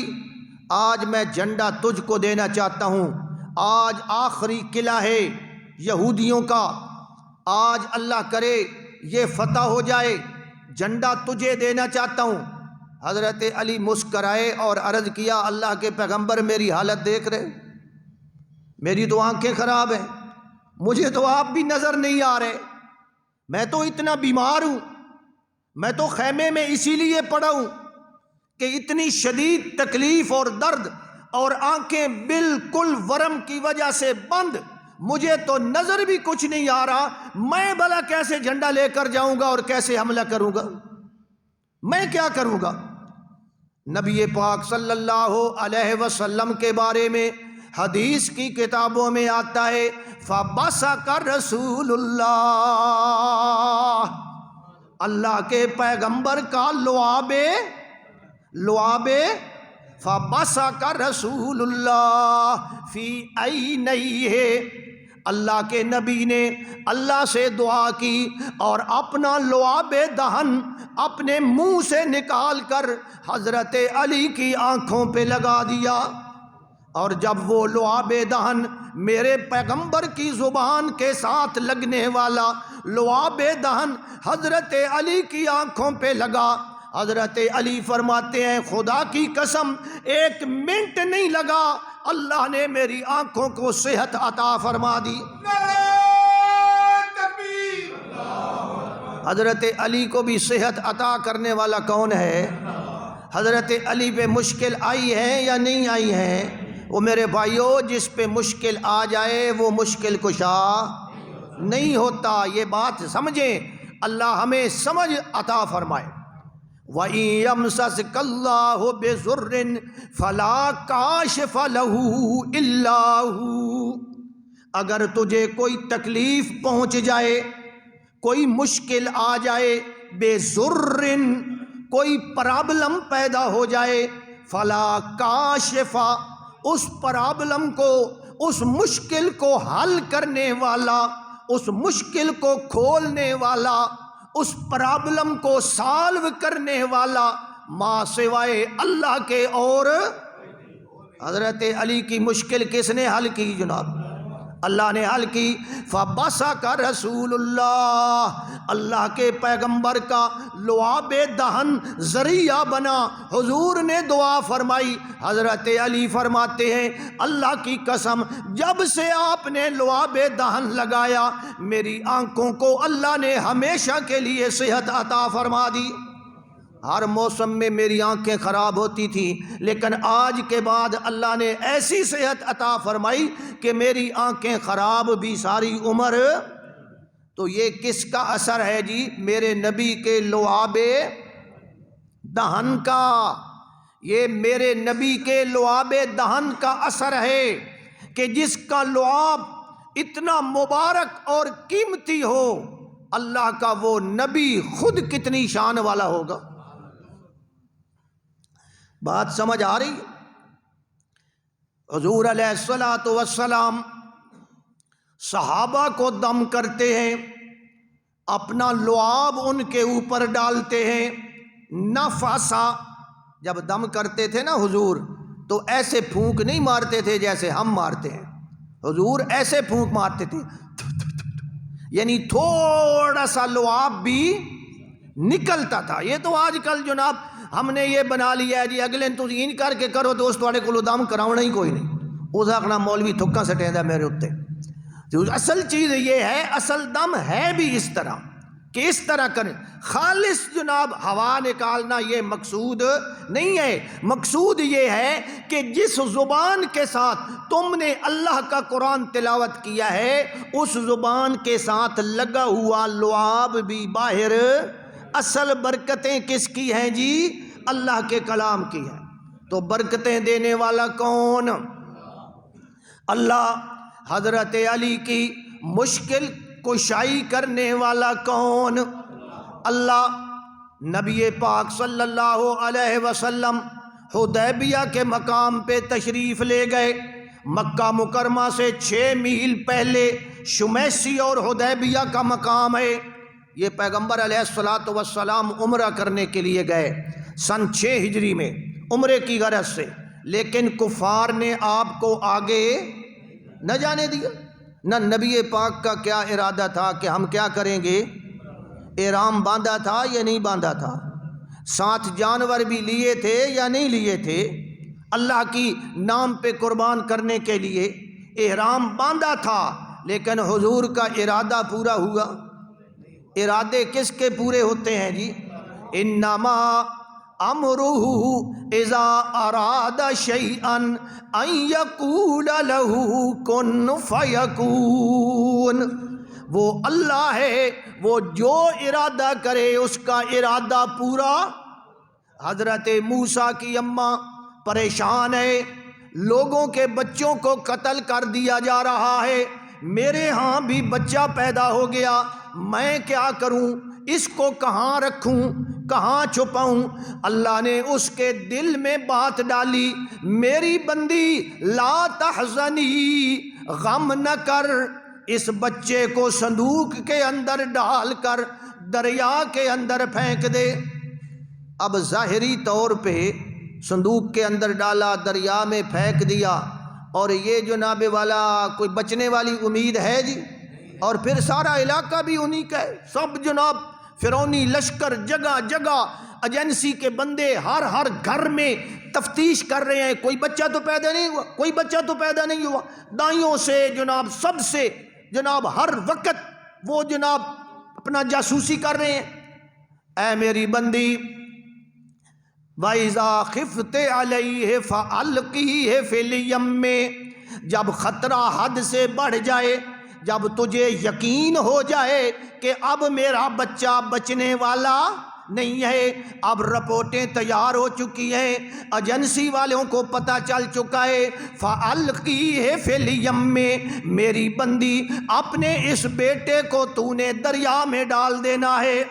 آج میں جھنڈا تجھ کو دینا چاہتا ہوں، آج آخری قلعہ ہے یہودیوں کا، آج اللہ کرے یہ فتح ہو جائے، جھنڈا تجھے دینا چاہتا ہوں۔ حضرت علی مسکرائے اور عرض کیا اللہ کے پیغمبر میری حالت دیکھ رہے، میری تو آنکھیں خراب ہیں، مجھے تو آپ بھی نظر نہیں آ رہے، میں تو اتنا بیمار ہوں، میں تو خیمے میں اسی لیے پڑا ہوں کہ اتنی شدید تکلیف اور درد اور آنکھیں بالکل ورم کی وجہ سے بند، مجھے تو نظر بھی کچھ نہیں آ رہا، میں بھلا کیسے جھنڈا لے کر جاؤں گا اور کیسے حملہ کروں گا، میں کیا کروں گا؟ نبی پاک صلی اللہ علیہ وسلم کے بارے میں حدیث کی کتابوں میں آتا ہے فَبَصَقَ رسول اللہ، اللہ کے پیغمبر کا لعاب فَبَصَقَ رسول اللہ فی عینیہ، اللہ کے نبی نے اللہ سے دعا کی اور اپنا لعاب دہن اپنے منہ سے نکال کر حضرت علی کی آنکھوں پہ لگا دیا۔ اور جب وہ لعاب دہن میرے پیغمبر کی زبان کے ساتھ لگنے والا لعاب دہن حضرت علی کی آنکھوں پہ لگا، حضرت علی فرماتے ہیں خدا کی قسم 1 منٹ نہیں لگا، اللہ نے میری آنکھوں کو صحت عطا فرما دی۔ حضرت علی کو بھی صحت عطا کرنے والا کون ہے؟ حضرت علی پہ مشکل آئی ہے یا نہیں آئی ہے؟ وہ میرے بھائیو، جس پہ مشکل آ جائے وہ مشکل کشا نہیں ہوتا، یہ بات سمجھیں، اللہ ہمیں سمجھ عطا فرمائے۔ وَإِن يَمْسَسْكَ اللَّهُ بِضُرٍّ فَلَا كَاشِفَ لَهُ إِلَّا هُوَ، اگر تجھے کوئی تکلیف پہنچ جائے، کوئی مشکل آ جائے، بے ضرٍ کوئی پرابلم پیدا ہو جائے، فلا کاشف، اس پرابلم کو، اس مشکل کو حل کرنے والا، اس مشکل کو کھولنے والا، اس پرابلم کو سالو کرنے والا ما سوائے اللہ کے اور۔ حضرت علی کی مشکل کس نے حل کی جناب؟ اللہ نے حل کی۔ فَبَصَقَ رسول اللہ کے پیغمبر کا لعاب دہن ذریعہ بنا، حضور نے دعا فرمائی۔ حضرت علی فرماتے ہیں اللہ کی قسم جب سے آپ نے لعاب دہن لگایا میری آنکھوں کو اللہ نے ہمیشہ کے لیے صحت عطا فرما دی۔ ہر موسم میں میری آنکھیں خراب ہوتی تھی، لیکن آج کے بعد اللہ نے ایسی صحت عطا فرمائی کہ میری آنکھیں خراب بھی ساری عمر۔ تو یہ کس کا اثر ہے جی؟ میرے نبی کے لعاب دہن کا، یہ میرے نبی کے لعاب دہن کا اثر ہے کہ جس کا لعاب اتنا مبارک اور قیمتی ہو، اللہ کا وہ نبی خود کتنی شان والا ہوگا۔ بات سمجھ آ رہی ہے؟ حضور علیہ الصلوۃ والسلام صحابہ کو دم کرتے ہیں، اپنا لعاب ان کے اوپر ڈالتے ہیں۔ نفسا، جب دم کرتے تھے نا حضور تو ایسے پھونک نہیں مارتے تھے جیسے ہم مارتے ہیں، حضور ایسے پھونک مارتے تھے، یعنی تھوڑا سا لعاب بھی نکلتا تھا۔ یہ تو آج کل جناب ہم نے یہ بنا لیا ہے جی، اگلے تین کر کے کرو تو اس تھوڑے کو دم کراؤنا ہی کوئی نہیں، اس آخنا مولوی تھکا سٹیندا میرے اتنے۔ اصل چیز یہ ہے، اصل دم ہے بھی اس طرح کہ اس طرح کریں، خالص جناب ہوا نکالنا یہ مقصود نہیں ہے۔ مقصود یہ ہے کہ جس زبان کے ساتھ تم نے اللہ کا قرآن تلاوت کیا ہے اس زبان کے ساتھ لگا ہوا لعاب بھی باہر۔ اصل برکتیں کس کی ہیں جی؟ اللہ کے کلام کی ہیں۔ تو برکتیں دینے والا کون؟ اللہ۔ حضرت علی کی مشکل کشائی کرنے والا کون؟ اللہ۔ نبی پاک صلی اللہ علیہ وسلم حدیبیہ کے مقام پہ تشریف لے گئے۔ مکہ مکرمہ سے 6 میل پہلے شمیسی اور حدیبیہ کا مقام ہے۔ یہ پیغمبر علیہ الصلوۃ والسلام عمرہ کرنے کے لیے گئے سن 6 ہجری میں عمرے کی غرض سے، لیکن کفار نے آپ کو آگے نہ جانے دیا۔ نہ نبی پاک کا کیا ارادہ تھا کہ ہم کیا کریں گے، احرام باندھا تھا یا نہیں باندھا تھا، ساتھ جانور بھی لیے تھے یا نہیں لیے تھے، اللہ کی نام پہ قربان کرنے کے لیے احرام باندھا تھا، لیکن حضور کا ارادہ پورا ہوا۔ ارادے کس کے پورے ہوتے ہیں جی؟ انما امرہ اذا اراد شیئا ان یقول له کن فیکون۔ وہ اللہ ہے، وہ جو ارادہ کرے اس کا ارادہ پورا۔ حضرت موسیٰ کی اماں پریشان ہے، لوگوں کے بچوں کو قتل کر دیا جا رہا ہے، میرے ہاں بھی بچہ پیدا ہو گیا، میں کیا کروں، اس کو کہاں رکھوں، کہاں چھپاؤں؟ اللہ نے اس کے دل میں بات ڈالی، میری بندی لا تحزنی، غم نہ کر، اس بچے کو صندوق کے اندر ڈال کر دریا کے اندر پھینک دے۔ اب ظاہری طور پہ صندوق کے اندر ڈالا، دریا میں پھینک دیا، اور یہ جناب والا کوئی بچنے والی امید ہے جی؟ اور پھر سارا علاقہ بھی انہی کا ہے، سب جناب فرعونی لشکر، جگہ جگہ ایجنسی کے بندے ہر گھر میں تفتیش کر رہے ہیں، کوئی بچہ تو پیدا نہیں ہوا، کوئی بچہ تو پیدا نہیں ہوا، دائیوں سے جناب سب سے جناب ہر وقت وہ جناب اپنا جاسوسی کر رہے ہیں۔ اے میری بندی، وَإِذَا خِفْتَ عَلَيْهِ فَأَلْقِهِ فِي الْيَمِّ، جب خطرہ حد سے بڑھ جائے، جب تجھے یقین ہو جائے کہ اب میرا بچہ بچنے والا نہیں ہے، اب رپورٹیں تیار ہو چکی ہیں، ایجنسی والوں کو پتہ چل چکا ہے، فَأَلْقِهِ فِي الْيَمِّ، میری بندی اپنے اس بیٹے کو تو نے دریا میں ڈال دینا ہے۔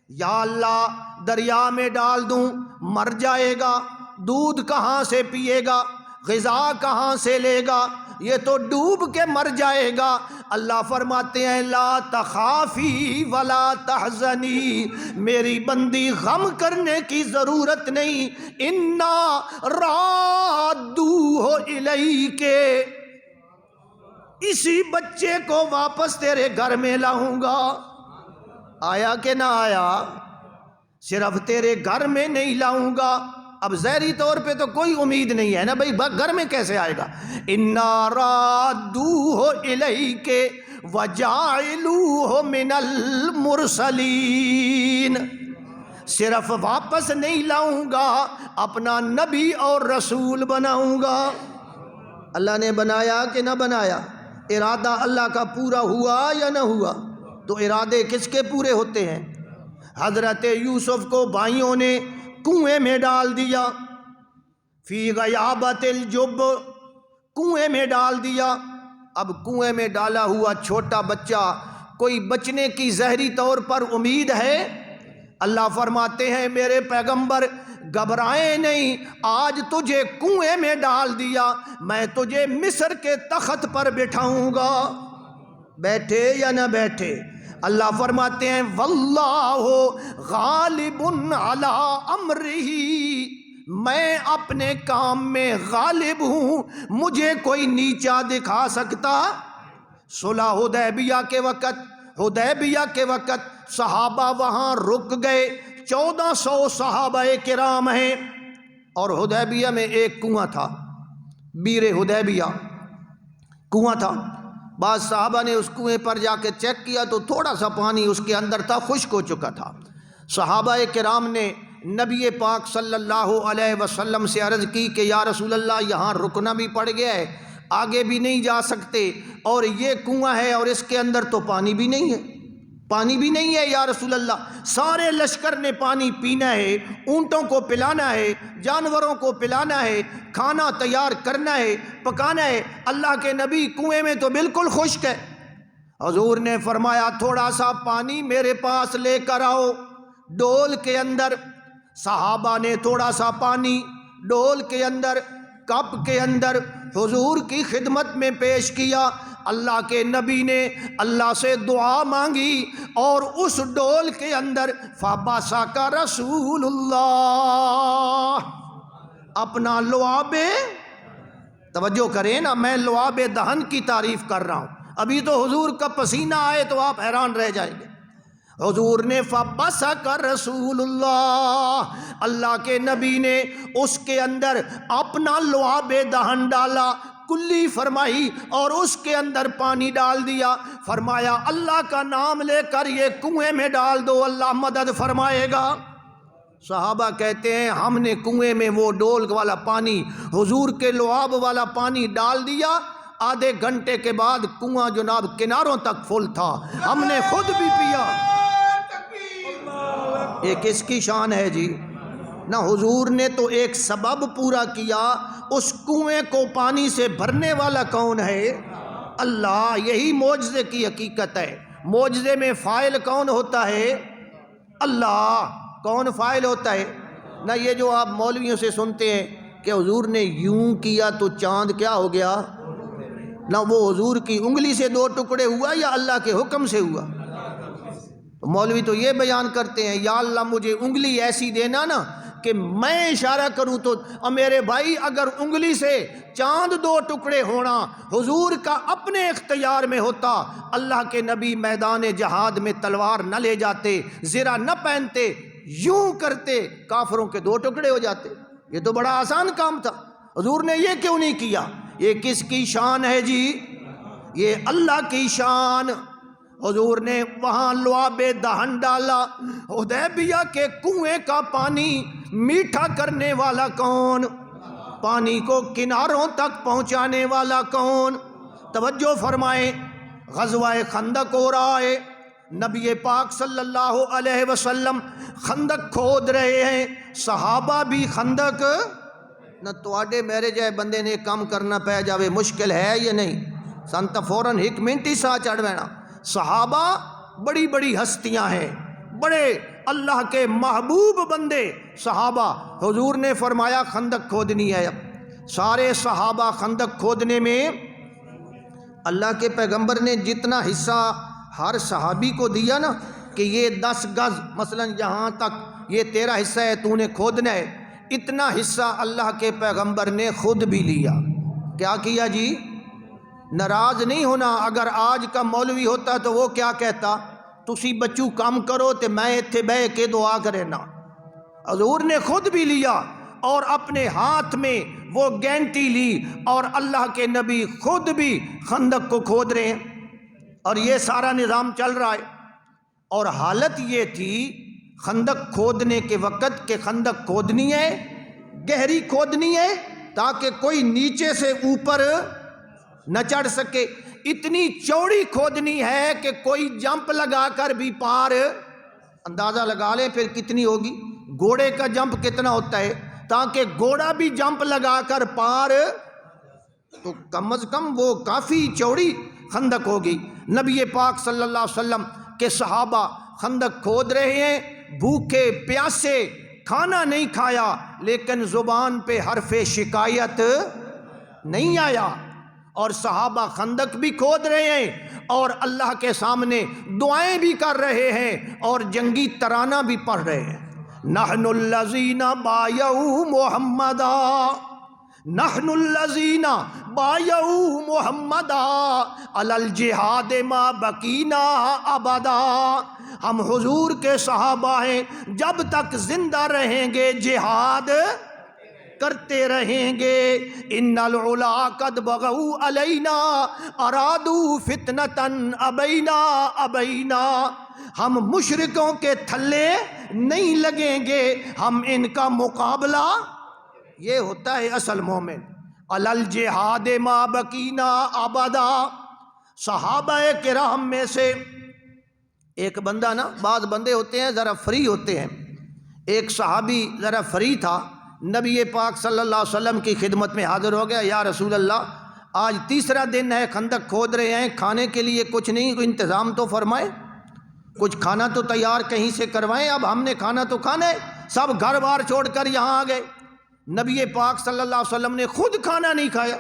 یا اللہ، دریا میں ڈال دوں، مر جائے گا، دودھ کہاں سے پیے گا، غذا کہاں سے لے گا، یہ تو ڈوب کے مر جائے گا۔ اللہ فرماتے ہیں لا تخافی ولا تحزنی، میری بندی غم کرنے کی ضرورت نہیں، انا رادوہ الیک، اسی بچے کو واپس تیرے گھر میں لاؤں گا۔ آیا کہ نہ آیا؟ صرف تیرے گھر میں نہیں لاؤں گا، اب ظاہری طور پہ تو کوئی امید نہیں ہے نا بھائی، گھر میں کیسے آئے گا؟ اِنَّا رَادُّوهُ إِلَيْكَ وَجَاعِلُوهُ مِنَ الْمُرْسَلِينَ، صرف واپس نہیں لاؤں گا، اپنا نبی اور رسول بناؤں گا۔ اللہ نے بنایا کہ نہ بنایا؟ ارادہ اللہ کا پورا ہوا یا نہ ہوا؟ تو ارادے کس کے پورے ہوتے ہیں؟ حضرت یوسف کو بھائیوں نے کنویں میں ڈال دیا، فی غیابت الجب، کنویں میں ڈال دیا۔ اب کنویں میں ڈالا ہوا چھوٹا بچہ، کوئی بچنے کی ظاہری طور پر امید ہے؟ اللہ فرماتے ہیں میرے پیغمبر گھبرائیں نہیں، آج تجھے کنویں میں ڈال دیا، میں تجھے مصر کے تخت پر بٹھاؤں گا۔ بیٹھے یا نہ بیٹھے؟ اللہ فرماتے ہیں واللہ غالب علی امرہ، میں اپنے کام میں غالب ہوں، مجھے کوئی نیچا دکھا سکتا؟ صلح حدیبیہ کے وقت صحابہ وہاں رک گئے، 1400 صحابہ کرام ہیں، اور حدیبیہ میں ایک کنواں تھا، بیر حدیبیہ کنواں تھا۔ بعض صحابہ نے اس کنویں پر جا کے چیک کیا تو تھوڑا سا پانی اس کے اندر تھا، خشک ہو چکا تھا۔ صحابہ کرام نے نبی پاک صلی اللہ علیہ وسلم سے عرض کی کہ یا رسول اللہ، یہاں رکنا بھی پڑ گیا ہے، آگے بھی نہیں جا سکتے، اور یہ کنواں ہے اور اس کے اندر تو پانی بھی نہیں ہے، پانی بھی نہیں ہے یا رسول اللہ۔ سارے لشکر نے پانی پینا ہے، اونٹوں کو پلانا ہے، جانوروں کو پلانا ہے، کھانا تیار کرنا ہے، پکانا ہے، اللہ کے نبی کنویں میں تو بالکل خشک ہے۔ حضور نے فرمایا تھوڑا سا پانی میرے پاس لے کر آؤ، ڈول کے اندر۔ صحابہ نے تھوڑا سا پانی ڈول کے اندر، کپ کے اندر حضور کی خدمت میں پیش کیا۔ اللہ کے نبی نے اللہ سے دعا مانگی، اور اس ڈول کے اندر فَبَصَقَ رسول اللہ، اپنا لعاب، توجہ کریں نا، میں لعاب دہن کی تعریف کر رہا ہوں، ابھی تو حضور کا پسینہ آئے تو آپ حیران رہ جائیں گے۔ حضور نے فَبَصَقَ رسول اللہ، اللہ کے نبی نے اس کے اندر اپنا لعاب دہن ڈالا، کلی فرمائی، اور اس کے اندر پانی ڈال دیا۔ فرمایا اللہ کا نام لے کر یہ کنویں میں ڈال دو، اللہ مدد فرمائے گا۔ صحابہ کہتے ہیں ہم نے کنویں میں وہ ڈول والا پانی، حضور کے لعاب والا پانی ڈال دیا، آدھے گھنٹے کے بعد کنواں جناب کناروں تک فل تھا، ہم نے خود بھی پیا۔ یہ کس کی شان ہے جی؟ نہ حضور نے تو ایک سبب پورا کیا، اس کنویں کو پانی سے بھرنے والا کون ہے؟ اللہ۔ یہی معجزے کی حقیقت ہے۔ معجزے میں فاعل کون ہوتا ہے؟ اللہ۔ کون فاعل ہوتا ہے؟ نہ یہ جو آپ مولویوں سے سنتے ہیں کہ حضور نے یوں کیا تو چاند کیا ہو گیا، نہ وہ حضور کی انگلی سے دو ٹکڑے ہوا یا اللہ کے حکم سے ہوا۔ مولوی تو یہ بیان کرتے ہیں یا اللہ مجھے انگلی ایسی دینا نا کہ میں اشارہ کروں تو میرے بھائی اگر انگلی سے چاند 2 ٹکڑے ہونا حضور کا اپنے اختیار میں ہوتا، اللہ کے نبی میدان جہاد میں تلوار نہ لے جاتے، زرہ نہ پہنتے، یوں کرتے کافروں کے 2 ٹکڑے ہو جاتے۔ یہ تو بڑا آسان کام تھا، حضور نے یہ کیوں نہیں کیا؟ یہ کس کی شان ہے جی؟ یہ اللہ کی شان۔ حضور نے وہاں لعاب دہن ڈالا، حدیبیہ کے کنویں کا پانی میٹھا کرنے والا کون؟ پانی کو کناروں تک پہنچانے والا کون؟ توجہ فرمائیں، غزوہ خندق ہو رہا ہے، نبی پاک صلی اللہ علیہ وسلم خندق کھود رہے ہیں، صحابہ بھی خندق نہ تواڈے میرے جائے بندے نے کام کرنا پہ جاوے مشکل ہے یا نہیں؟ سنتا فوراً 1 منٹ ہی سا چڑھ بینا۔ صحابہ بڑی بڑی ہستیاں ہیں، بڑے اللہ کے محبوب بندے صحابہ۔ حضور نے فرمایا خندق کھودنی ہے، اب سارے صحابہ خندق کھودنے میں اللہ کے پیغمبر نے جتنا حصہ ہر صحابی کو دیا نا کہ یہ 10 گز مثلا یہاں تک یہ تیرا حصہ ہے، تو نے کھودنا ہے، اتنا حصہ اللہ کے پیغمبر نے خود بھی لیا۔ کیا کیا جی؟ ناراض نہیں ہونا، اگر آج کا مولوی ہوتا تو وہ کیا کہتا؟ تسی بچو کام کرو تے میں اتھے بہ کے دعا کرے نا۔ حضور نے خود بھی لیا اور اپنے ہاتھ میں وہ گینٹی لی، اور اللہ کے نبی خود بھی خندق کو کھود رہے ہیں، اور یہ سارا نظام چل رہا ہے۔ اور حالت یہ تھی خندق کھودنے کے وقت کہ خندق کھودنی ہے، گہری کھودنی ہے تاکہ کوئی نیچے سے اوپر نہ چڑھ سکے، اتنی چوڑی کھودنی ہے کہ کوئی جمپ لگا کر بھی پار، اندازہ لگا لیں پھر کتنی ہوگی، گھوڑے کا جمپ کتنا ہوتا ہے، تاکہ گھوڑا بھی جمپ لگا کر پار، تو کم از کم وہ کافی چوڑی خندق ہوگی۔ نبی پاک صلی اللہ علیہ وسلم کے صحابہ خندق کھود رہے ہیں، بھوکے پیاسے، کھانا نہیں کھایا، لیکن زبان پہ حرف شکایت نہیں آیا، اور صحابہ خندق بھی کھود رہے ہیں اور اللہ کے سامنے دعائیں بھی کر رہے ہیں اور جنگی ترانہ بھی پڑھ رہے ہیں۔ نحن الذین بایعوا محمدا، نحن الذین بایعوا محمدا علی الجہاد ما بقینا ابدا، ہم حضور کے صحابہ ہیں، جب تک زندہ رہیں گے جہاد کرتے رہیں گے۔ ان العلا قد بغوا علینا ارادوا فتنۃ ابینا ابینا، ہم مشرکوں کے تھلے نہیں لگیں گے، ہم ان کا مقابلہ، یہ ہوتا ہے اصل مومن، علی الجہاد ما بقینا ابدا۔ صحابہ کرام میں سے ایک بندہ نا، بعض بندے ہوتے ہیں ذرا فری ہوتے ہیں، ایک صحابی ذرا فری تھا، نبی پاک صلی اللہ علیہ وسلم کی خدمت میں حاضر ہو گیا، یا رسول اللہ آج 3را دن ہے، خندق کھود رہے ہیں، کھانے کے لیے کچھ نہیں، کوئی انتظام تو فرمائے، کچھ کھانا تو تیار کہیں سے کروائیں، اب ہم نے کھانا تو کھانا ہے۔ سب گھر بار چھوڑ کر یہاں آ گئے، نبی پاک صلی اللہ علیہ وسلم نے خود کھانا نہیں کھایا،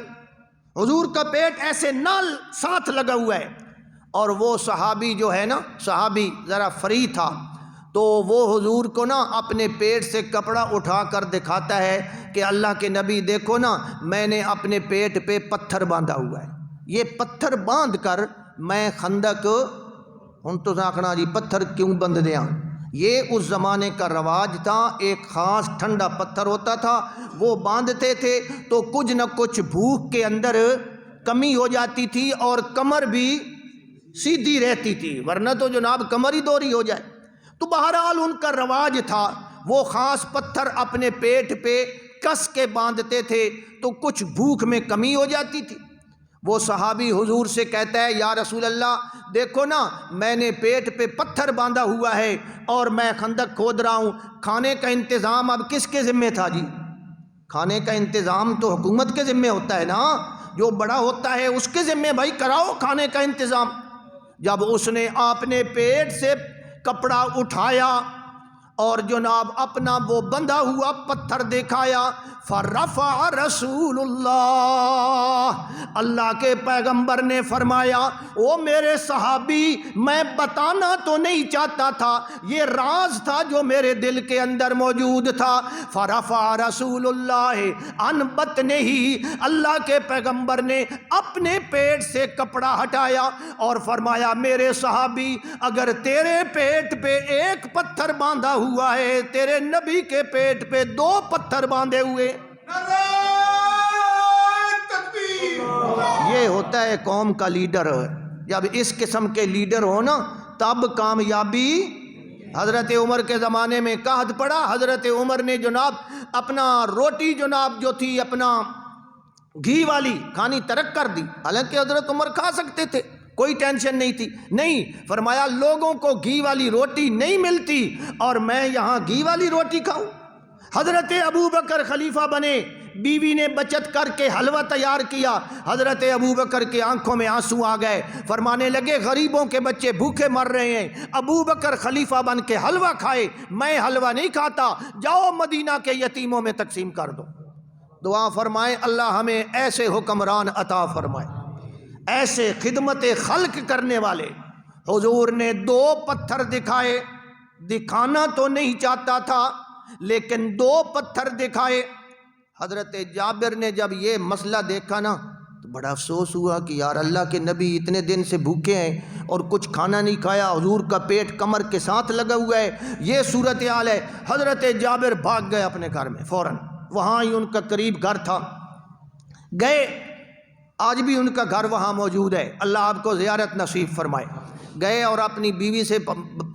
حضور کا پیٹ ایسے نال ساتھ لگا ہوا ہے، اور وہ صحابی جو ہے نا، صحابی ذرا فری تھا، تو وہ حضور کو نا اپنے پیٹ سے کپڑا اٹھا کر دکھاتا ہے کہ اللہ کے نبی دیکھو نا، میں نے اپنے پیٹ پہ پتھر باندھا ہوا ہے، یہ پتھر باندھ کر میں خندق، ہن تو آکھنا جی پتھر کیوں بند دیاں، یہ اس زمانے کا رواج تھا، ایک خاص ٹھنڈا پتھر ہوتا تھا، وہ باندھتے تھے تو کچھ نہ کچھ بھوک کے اندر کمی ہو جاتی تھی اور کمر بھی سیدھی رہتی تھی، ورنہ تو جناب کمر ہی دوری ہو جائے۔ تو بہرحال ان کا رواج تھا، وہ خاص پتھر اپنے پیٹ پہ کس کے باندھتے تھے تو کچھ بھوک میں کمی ہو جاتی تھی۔ وہ صحابی حضور سے کہتا ہے، یا رسول اللہ دیکھو نا، میں نے پیٹ پہ پتھر باندھا ہوا ہے اور میں خندق کھود رہا ہوں، کھانے کا انتظام اب کس کے ذمہ تھا جی؟ کھانے کا انتظام تو حکومت کے ذمہ ہوتا ہے نا، جو بڑا ہوتا ہے اس کے ذمہ، بھائی کراؤ کھانے کا انتظام۔ جب اس نے اپنے پیٹ سے کپڑا اٹھایا اور جناب اپنا وہ بندھا ہوا پتھر دکھایا، فرفع رسول اللہ، اللہ کے پیغمبر نے فرمایا او میرے صحابی، میں بتانا تو نہیں چاہتا تھا، یہ راز تھا جو میرے دل کے اندر موجود تھا۔ فرفع رسول اللہ عن بطنہ، اللہ کے پیغمبر نے اپنے پیٹ سے کپڑا ہٹایا اور فرمایا میرے صحابی، اگر تیرے پیٹ پہ ایک پتھر باندھا ہوا ہے، تیرے نبی کے پیٹ پہ 2 پتھر باندھے ہوئے۔ یہ ہوتا ہے قوم کا لیڈر۔ جب اس قسم کے لیڈر ہو نا تب کامیابی۔ حضرت عمر کے زمانے میں قحط پڑا، حضرت عمر نے جناب اپنا روٹی جناب جو تھی اپنا گھی والی کھانی ترک کر دی، حالانکہ حضرت عمر کھا سکتے تھے، کوئی ٹینشن نہیں تھی، نہیں، فرمایا لوگوں کو گھی والی روٹی نہیں ملتی اور میں یہاں گھی والی روٹی کھاؤں۔ حضرت ابو بکر خلیفہ بنے، بیوی نے بچت کر کے حلوہ تیار کیا، حضرت ابو بکر کے آنکھوں میں آنسو آ گئے، فرمانے لگے غریبوں کے بچے بھوکے مر رہے ہیں، ابو بکر خلیفہ بن کے حلوہ کھائے، میں حلوہ نہیں کھاتا، جاؤ مدینہ کے یتیموں میں تقسیم کر دو۔ دعا فرمائیں اللہ ہمیں ایسے حکمران عطا فرمائے، ایسے خدمت خلق کرنے والے۔ حضور نے 2 پتھر دکھائے، دکھانا تو نہیں چاہتا تھا لیکن 2 پتھر دکھائے۔ حضرت جابر نے جب یہ مسئلہ دیکھا نا تو بڑا افسوس ہوا کہ یار اللہ کے نبی اتنے دن سے بھوکے ہیں اور کچھ کھانا نہیں کھایا، حضور کا پیٹ کمر کے ساتھ لگا ہوا ہے، یہ صورتحال ہے۔ حضرت جابر بھاگ گئے اپنے گھر میں فوراً، وہاں ہی ان کا قریب گھر تھا، گئے، آج بھی ان کا گھر وہاں موجود ہے، اللہ آپ کو زیارت نصیب فرمائے۔ گئے اور اپنی بیوی سے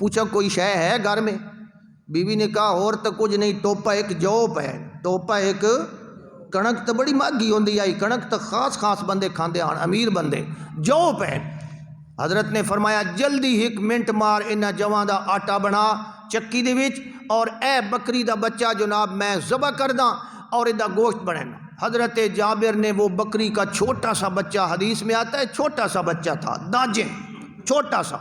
پوچھا کوئی شے ہے گھر میں؟ بیوی نے کہا اور تو کچھ نہیں، ٹوپا ایک جو پہ، ٹوپا ایک کنک تو بڑی مہنگی ہوندی آئی، کنک تو خاص بندے کھاندے آن، امیر بندے، جو پہ۔ حضرت نے فرمایا جلدی 1 منٹ مار انہاں جواں دا آٹا بنا چکی دے وچ اور اے بکری دا بچہ جناب میں ذبح کر داں اور ادا گوشت بنانا۔ حضرت جابر نے وہ بکری کا چھوٹا سا بچہ، حدیث میں آتا ہے چھوٹا سا بچہ تھا، داجن چھوٹا سا،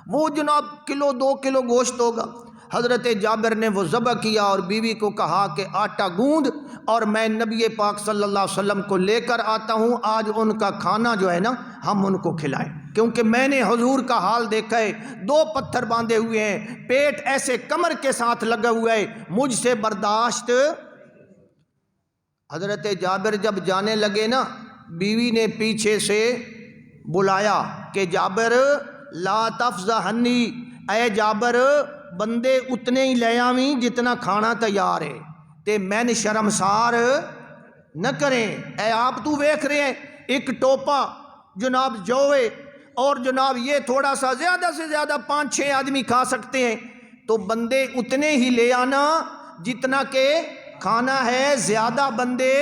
وہ جناب 1-2 کلو گوشت ہوگا۔ حضرت جابر نے وہ ذبح کیا اور بیوی کو کہا کہ آٹا گوندھ اور میں نبی پاک صلی اللہ علیہ وسلم کو لے کر آتا ہوں، آج ان کا کھانا جو ہے نا ہم ان کو کھلائیں، کیونکہ میں نے حضور کا حال دیکھا ہے، 2 پتھر باندھے ہوئے ہیں، پیٹ ایسے کمر کے ساتھ لگا ہوا ہے، مجھ سے برداشت۔ حضرت جابر جب جانے لگے نا بیوی نے پیچھے سے بلایا کہ جابر لا تفضحنی، اے جابر بندے اتنے ہی لے آویں جتنا کھانا تیار ہے تے میں شرمسار نہ کریں۔ اے آپ تو ویکھ رہے ہیں ایک ٹوپا جناب جوے اور جناب یہ تھوڑا سا زیادہ سے زیادہ 5-6 آدمی کھا سکتے ہیں، تو بندے اتنے ہی لے آنا جتنا کہ کھانا ہے، زیادہ بندے۔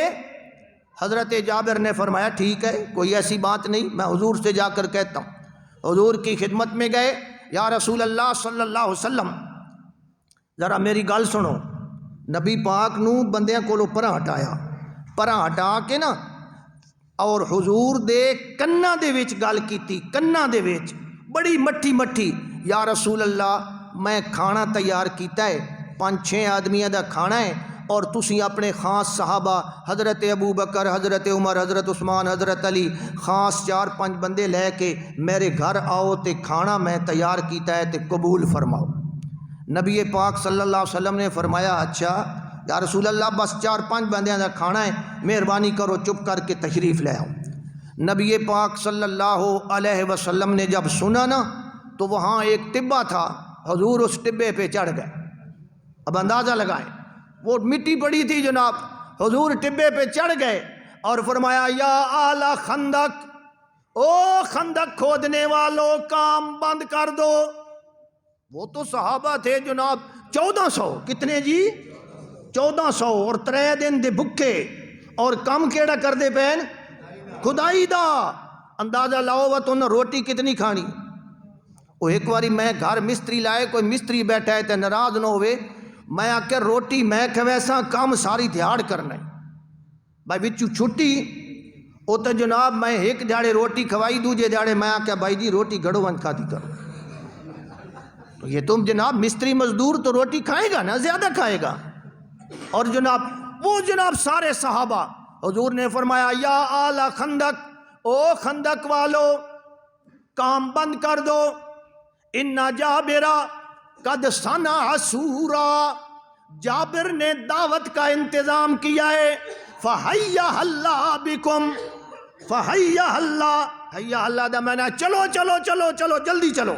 حضرت جابر نے فرمایا ٹھیک ہے کوئی ایسی بات نہیں، میں حضور سے جا کر کہتا ہوں۔ حضور کی خدمت میں گئے، یا رسول اللہ صلی اللہ علیہ وسلم ذرا میری گل سنو، نبی پاک نو بندیاں کولو پرا ہٹایا، پرا ہٹا کے نا اور حضور دے کناں دے وچ گل کیتی، کناں دے وچ بڑی مٹھی، یا رسول اللہ میں کھانا تیار کیتا ہے، 5-6 آدمیاں دا کھانا ہے اور تسی اپنے خاص صحابہ حضرت ابو بکر، حضرت عمر، حضرت عثمان، حضرت علی، خاص 4-5 بندے لے کے میرے گھر آؤ تے کھانا میں تیار کیتا ہے تے قبول فرماؤ۔ نبی پاک صلی اللہ علیہ وسلم نے فرمایا اچھا یا رسول اللہ بس 4-5 بندیاں دا کھانا ہے، مہربانی کرو چپ کر کے تشریف لے آؤ۔ نبی پاک صلی اللہ علیہ وسلم نے جب سنا نا تو وہاں ایک ٹبہ تھا، حضور اس ٹبے پہ چڑھ گئے۔ اب اندازہ لگائیں وہ مٹی پڑی تھی جناب، حضور ٹبے پہ چڑھ گئے اور فرمایا یا آل خندق، او خندق کھودنے والوں کام بند کر دو۔ وہ تو صحابہ تھے جناب 1400، کتنے جی 1400، اور 3 دن دے بھکے اور کم کیڑا کر دے پین خدائی دا۔ اندازہ لاؤ وہ تو روٹی کتنی کھانی۔ وہ ایک باری میں گھر مستری لائے، کوئی مستری بیٹھا ہے تے ناراض نہ ہوئے، میں آ کے روٹی میں کہ ویسا کام ساری دیہاڑ کرنا ہے بھائی بچو چھٹی، وہ تو جناب میں ایک دیہڑے روٹی کھوائی، دوجے دیہڑے میں آ کے بھائی جی روٹی گھڑو بند کھا دی کرو۔ تو یہ تم جناب مستری مزدور تو روٹی کھائے گا نا، زیادہ کھائے گا۔ اور جناب وہ جناب سارے صحابہ، حضور نے فرمایا یا آل خندق، او خندق والو کام بند کر دو، ان جابرا قد صنع سورا، جابر نے دعوت کا انتظام کیا ہے، فحیّا اللہ بکم، فحیّا اللہ، حیّا اللہ دا میں نے چلو چلو چلو چلو جلدی چلو۔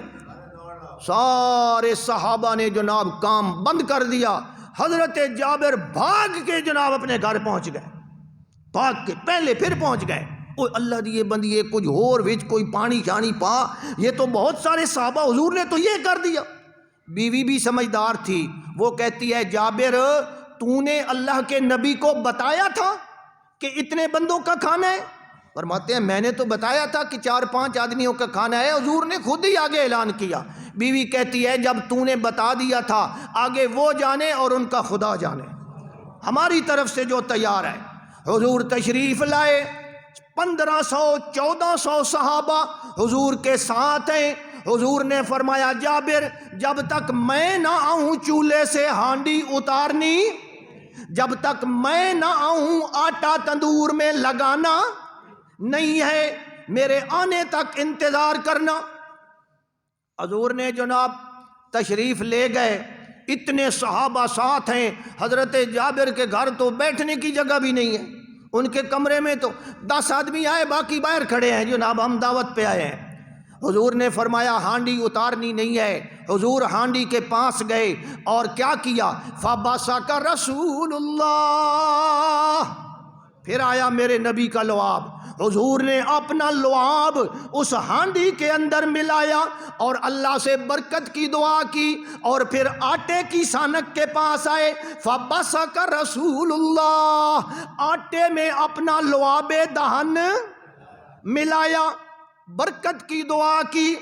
سارے صحابہ نے جناب کام بند کر دیا، حضرت جابر بھاگ کے جناب اپنے گھر پہنچ گئے، بھاگ کے پہلے پھر پہنچ گئے۔ اوہ اللہ دیے بندیے کچھ اور وچ کوئی پانی شانی پا، یہ تو بہت سارے صحابہ، حضور نے تو یہ کر دیا۔ بیوی بھی سمجھدار تھی، وہ کہتی ہے جابر تو نے اللہ کے نبی کو بتایا تھا کہ اتنے بندوں کا کھانا ہے؟ فرماتے ہیں میں نے تو بتایا تھا کہ 4-5 آدمیوں کا کھانا ہے، حضور نے خود ہی آگے اعلان کیا۔ بیوی کہتی ہے جب تو نے بتا دیا تھا، آگے وہ جانے اور ان کا خدا جانے، ہماری طرف سے جو تیار ہے۔ حضور تشریف لائے، 1500-1400 صحابہ حضور کے ساتھ ہیں۔ حضور نے فرمایا جابر جب تک میں نہ آؤں چولہے سے ہانڈی اتارنی، جب تک میں نہ آؤں آٹا تندور میں لگانا نہیں ہے، میرے آنے تک انتظار کرنا۔ حضور نے جناب تشریف لے گئے، اتنے صحابہ ساتھ ہیں، حضرت جابر کے گھر تو بیٹھنے کی جگہ بھی نہیں ہے، ان کے کمرے میں تو 10 آدمی آئے، باقی باہر کھڑے ہیں، جناب ہم دعوت پہ آئے ہیں۔ حضور نے فرمایا ہانڈی اتارنی نہیں ہے۔ حضور ہانڈی کے پاس گئے اور کیا کیا، فَبَصَقَ رسول اللہ، پھر آیا میرے نبی کا لعاب۔ حضور نے اپنا لعاب اس ہانڈی کے اندر ملایا اور اللہ سے برکت کی دعا کی، اور پھر آٹے کی سانک کے پاس آئے، فَبَصَقَ رسول اللہ، آٹے میں اپنا لعاب دہن ملایا، برکت کی دعا کی۔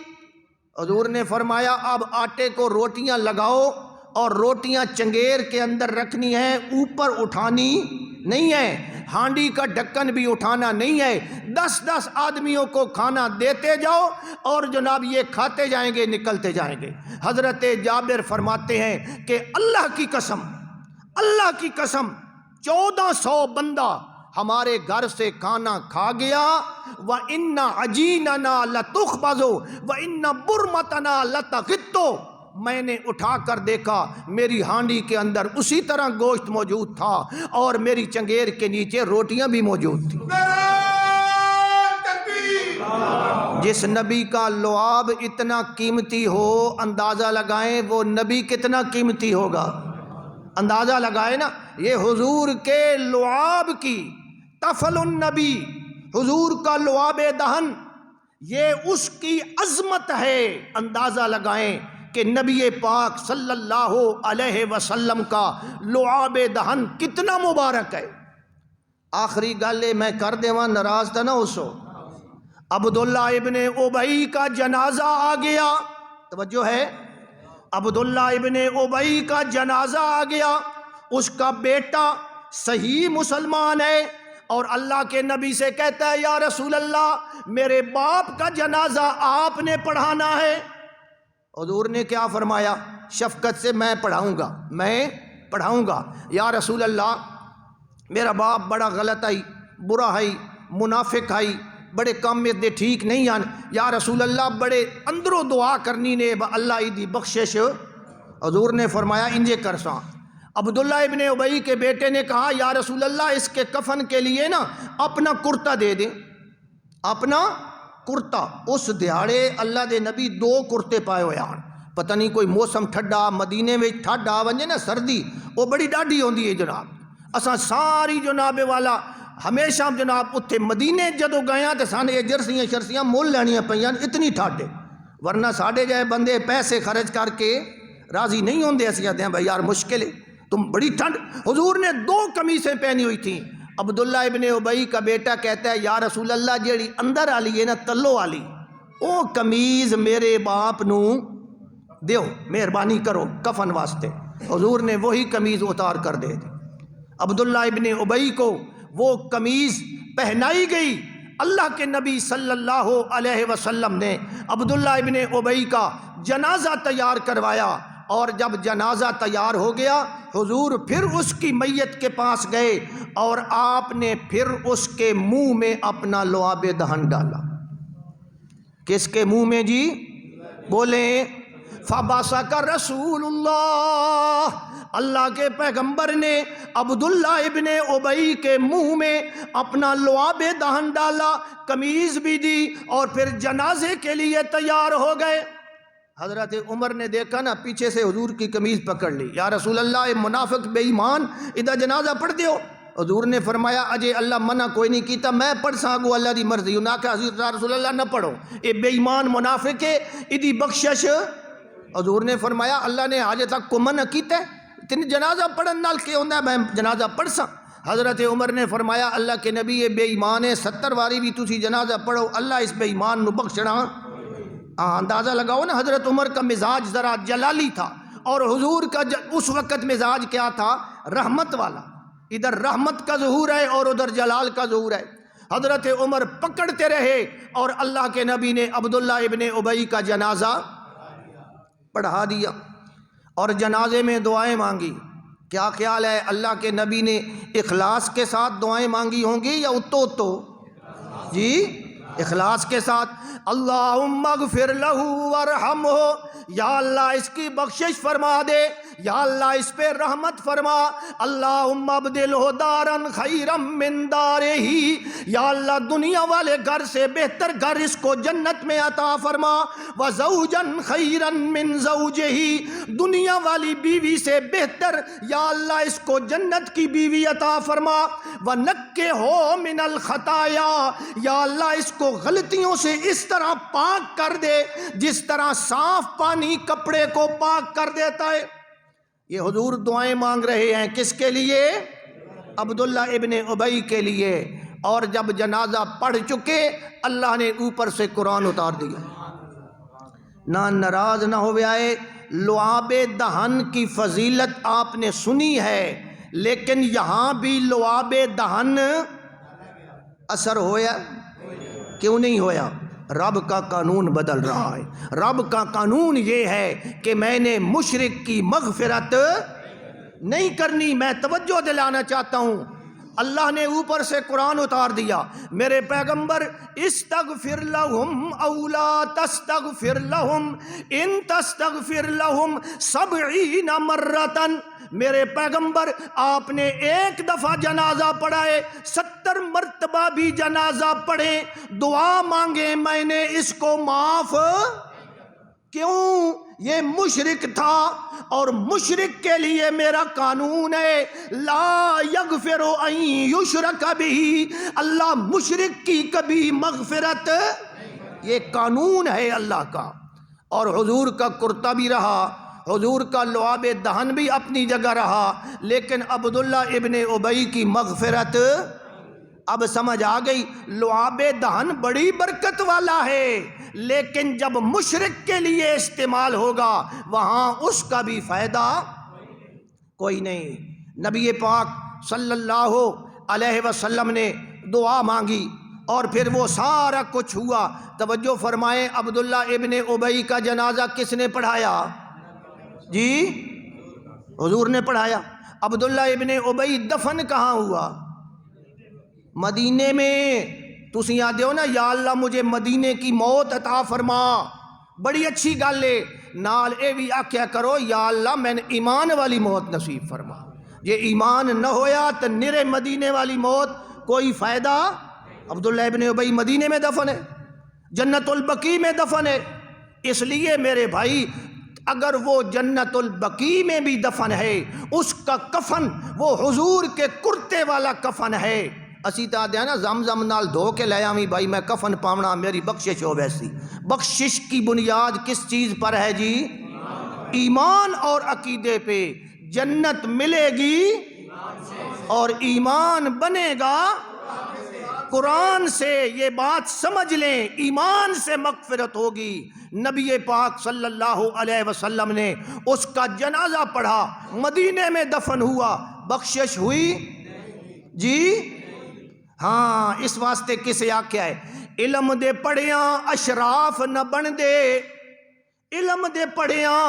حضور نے فرمایا اب آٹے کو روٹیاں لگاؤ، اور روٹیاں چنگیر کے اندر رکھنی ہیں، اوپر اٹھانی نہیں ہے، ہانڈی کا ڈھکن بھی اٹھانا نہیں ہے، 10-10 آدمیوں کو کھانا دیتے جاؤ، اور جناب یہ کھاتے جائیں گے، نکلتے جائیں گے۔ حضرت جابر فرماتے ہیں کہ اللہ کی قسم، اللہ کی قسم 1400 بندہ ہمارے گھر سے کھانا کھا گیا، وَإِنَّ عَجِينَنَا لَتُخْبَزُ وَإِنَّ بُرْمَتَنَا لَتَغِطُّ، میں نے اٹھا کر دیکھا میری ہانڈی کے اندر اسی طرح گوشت موجود تھا، اور میری چنگیر کے نیچے روٹیاں بھی موجود تھیں۔ جس نبی کا لعاب اتنا قیمتی ہو، اندازہ لگائیں وہ نبی کتنا قیمتی ہوگا، اندازہ لگائیں نا۔ یہ حضور کے لعاب کی، طفل النبی، حضور کا لعاب دہن، یہ اس کی عظمت ہے۔ اندازہ لگائیں کہ نبی پاک صلی اللہ علیہ وسلم کا لعاب دہن کتنا مبارک ہے۔ آخری گل میں کر دیواں، ناراض تھا نہ اسو، عبداللہ ابن ابی کا جنازہ آ گیا، توجہ ہے، عبداللہ ابن ابی کا جنازہ آ گیا، اس کا بیٹا صحیح مسلمان ہے، اور اللہ کے نبی سے کہتا ہے یا رسول اللہ میرے باپ کا جنازہ آپ نے پڑھانا ہے۔ حضور نے کیا فرمایا، شفقت سے میں پڑھاؤں گا، میں پڑھاؤں گا۔ یا رسول اللہ میرا باپ بڑا غلط ہے، برا ہے، منافق ہے، بڑے کام میں دے ٹھیک نہیں آن، یا رسول اللہ بڑے اندرو دعا کرنی نے اللہ دی بخشش۔ حضور نے فرمایا انجے کرساں۔ عبداللہ ابن ابی کے بیٹے نے کہا یا رسول اللہ اس کے کفن کے لیے نا اپنا کرتا دے دیں، اپنا کرتا۔ اس دیہاڑے اللہ دے نبی 2 کرتے پائے ہوئے آن، پتہ نہیں کوئی موسم ٹھڈا، مدینے میں ٹھڈ آ ونجے نا سردی وہ بڑی ڈاڈھی ہوندی ہے جناب۔ اساں ساری جناب والا ہمیشہ جناب اتھے مدینے جدو گئے تو سانے جرسیاں شرسیاں مول لینیاں پئیاں، اتنی ٹھاڈے، ورنہ ساڑھے جائے بندے پیسے خرچ کر کے راضی نہیں ہوندے، ایسے کہتے ہیں بھائی یار مشکل ہے، تم بڑی ٹھنڈ۔ حضور نے 2 قمیصیں پہنی ہوئی تھیں۔ عبداللہ ابن ابی کا بیٹا کہتا ہے یا رسول اللہ جیڑی اندر والی ہے نا تلو والی، او قمیض میرے باپ نو دیو، مہربانی کرو کفن واسطے۔ حضور نے وہی قمیض اتار کر دے دی۔ عبداللہ ابن ابی کو وہ قمیض پہنائی گئی۔ اللہ کے نبی صلی اللہ علیہ وسلم نے عبداللہ ابن ابی کا جنازہ تیار کروایا، اور جب جنازہ تیار ہو گیا حضور پھر اس کی میت کے پاس گئے اور آپ نے پھر اس کے منہ میں اپنا لعاب دہن ڈالا۔ کس کے منہ میں جی؟ بولیں فَبَصَقَ رسول اللہ، اللہ کے پیغمبر نے عبداللہ ابن ابی کے منہ میں اپنا لعاب دہن ڈالا، قمیض بھی دی اور پھر جنازے کے لیے تیار ہو گئے۔ حضرت عمر نے دیکھا نا پیچھے سے حضور کی قمیض پکڑ لی، یا رسول اللہ اے منافق بے ایمان ادھر جنازہ پڑھ دیو۔ حضور نے فرمایا اجے اللہ منع کوئی نہیں کیتا، میں پڑھ ساگو اللہ دی مرضی، نہ کہ حضرت رسول اللہ نہ پڑھو، اے بے ایمان منافق ہے ادھی بخشش۔ حضور نے فرمایا اللہ نے آج تک کو منع کیتا ہے، تین جنازہ پڑھن نال کے ہوندہ ہے میں جنازہ پڑھ سا۔ حضرت عمر نے فرمایا اللہ کے نبی یہ بے ایمان ہے، 70 واری بھی تسی جنازہ پڑھو اللہ اس بے ایمان نو بخشنا۔ اندازہ لگاؤ نا حضرت عمر کا مزاج ذرا جلالی تھا، اور حضور کا اس وقت مزاج کیا تھا؟ رحمت والا، ادھر رحمت کا ظہور ہے اور ادھر جلال کا ظہور ہے۔ حضرت عمر پکڑتے رہے اور اللہ کے نبی نے عبداللہ ابن ابی کا جنازہ پڑھا دیا اور جنازے میں دعائیں مانگی۔ کیا خیال ہے اللہ کے نبی نے اخلاص کے ساتھ دعائیں مانگی ہوں گی یا اتو جی؟ اخلاص کے ساتھ اللہم اغفر لہ ورحمہ، یا اللہ اس کی بخشش فرما دے، یا اللہ اس پہ رحمت فرما، اللہم ابدلہ دارا خیرا من دارہ، یا اللہ دنیا والے گھر سے بہتر گھر اس کو جنت میں عطا فرما، وزوجا خیرا من زوجہ، دنیا والی بیوی سے بہتر یا اللہ اس کو جنت کی بیوی عطا فرما، ونقہ من الخطایا، یا اللہ اس کو غلطیوں سے اس طرح پاک کر دے جس طرح صاف پانی کپڑے کو پاک کر دیتا ہے۔ یہ حضور دعائیں مانگ رہے ہیں کس کے لیے؟ عبداللہ ابن ابی کے لیے۔ اور جب جنازہ پڑھ چکے اللہ نے اوپر سے قرآن اتار دیا۔ نہ ناراض نہ ہو آئے، لعاب دہن کی فضیلت آپ نے سنی ہے، لیکن یہاں بھی لعاب دہن اثر ہویا؟ کیوں نہیں ہویا؟ رب کا قانون بدل رہا ہے۔ رب کا قانون یہ ہے کہ میں نے مشرک کی مغفرت نہیں کرنی۔ میں توجہ دلانا چاہتا ہوں، اللہ نے اوپر سے قرآن اتار دیا، میرے پیغمبر استغفر لہم او لا تستغفر لہم ان تستغفر لہم 70 مرتن، میرے پیغمبر آپ نے ایک دفعہ جنازہ پڑھائے، 70 مرتبہ بھی جنازہ پڑھیں، دعا مانگیں میں نے اس کو معاف۔ کیوں؟ یہ مشرک تھا اور مشرک کے لیے میرا قانون ہے لا یغفر ان یشرک بہ، اللہ مشرک کی کبھی مغفرت، یہ قانون ہے اللہ کا۔ اور حضور کا کرتا بھی رہا، حضور کا لعاب دہن بھی اپنی جگہ رہا، لیکن عبداللہ ابن ابی کی مغفرت اب سمجھ آ گئی۔ لعاب دہن بڑی برکت والا ہے، لیکن جب مشرک کے لیے استعمال ہوگا وہاں اس کا بھی فائدہ کوئی نہیں۔ نبی پاک صلی اللہ علیہ وسلم نے دعا مانگی اور پھر وہ سارا کچھ ہوا۔ توجہ فرمائیں، عبداللہ ابن ابی کا جنازہ کس نے پڑھایا؟ جی حضور نے پڑھایا۔ عبداللہ ابن ابی دفن کہاں ہوا؟ مدینے میں۔ تسی یاد ہو نا یا اللہ مجھے مدینے کی موت عطا فرما، بڑی اچھی گل ہے، نال اے بھی آکھیا کرو یا اللہ میں نے ایمان والی موت نصیب فرما۔ یہ ایمان نہ ہویا تو نرے مدینے والی موت کوئی فائدہ۔ عبداللہ ابن ابی مدینے میں دفن ہے، جنت البقیع میں دفن ہے۔ اس لیے میرے بھائی اگر وہ جنت البقیع میں بھی دفن ہے، اس کا کفن وہ حضور کے کرتے والا کفن ہے۔ اسی تا دیا نا زمزم نال دھو کے لے آویں بھائی میں کفن پاونا میری بخشش ہو ویسی۔ بخشش کی بنیاد کس چیز پر ہے جی؟ ایمان اور عقیدے پہ۔ جنت ملے گی اور ایمان بنے گا قرآن سے، یہ بات سمجھ لیں، ایمان سے مغفرت ہوگی۔ نبی پاک صلی اللہ علیہ وسلم نے اس کا جنازہ پڑھا، مدینے میں دفن ہوا، بخشش ہوئی جی؟ ہاں، اس واسطے کسے آکھیا ہے علم دے پڑھیاں اشراف نہ بن دے، علم دے پڑھیاں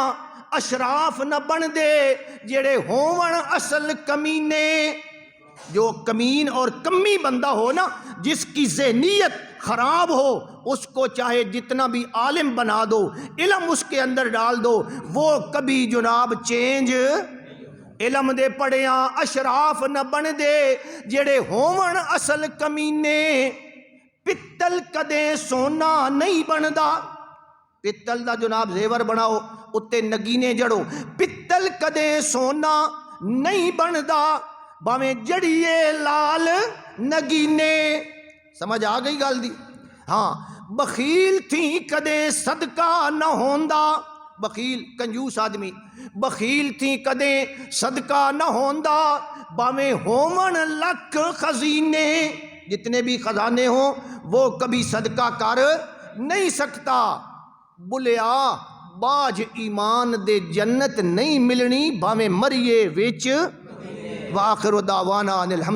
اشراف نہ بن دے جڑے ہون اصل کمینے. جو کمین اور کمی بندہ ہو نا، جس کی ذہنیت خراب ہو، اس کو چاہے جتنا بھی عالم بنا دو، علم اس کے اندر ڈال دو، وہ کبھی جناب چینج. علم دے پڑھیاں اشراف نہ بن دے جڑے ہون اصل کمینے. پتل کدے سونا نہیں بندا. پتل دا جناب زیور بناؤ، اتے نگینے جڑو. پتل کدے سونا نہیں بندا باویں جڑیے لال نگینے. سمجھ آ گئی گل دی؟ ہاں. بخیل تھی کدے صدقہ نہ ہوندا. بخیل کنجوس آدمی. بخیل تھی کدے صدقہ نہ ہوندا باویں ہون لکھ خزینے. جتنے بھی خزانے ہوں وہ کبھی صدقہ کر نہیں سکتا. بلیا باج ایمان دے جنت نہیں ملنی باویں مریے وچ. وآخر دعوانا ان الحمد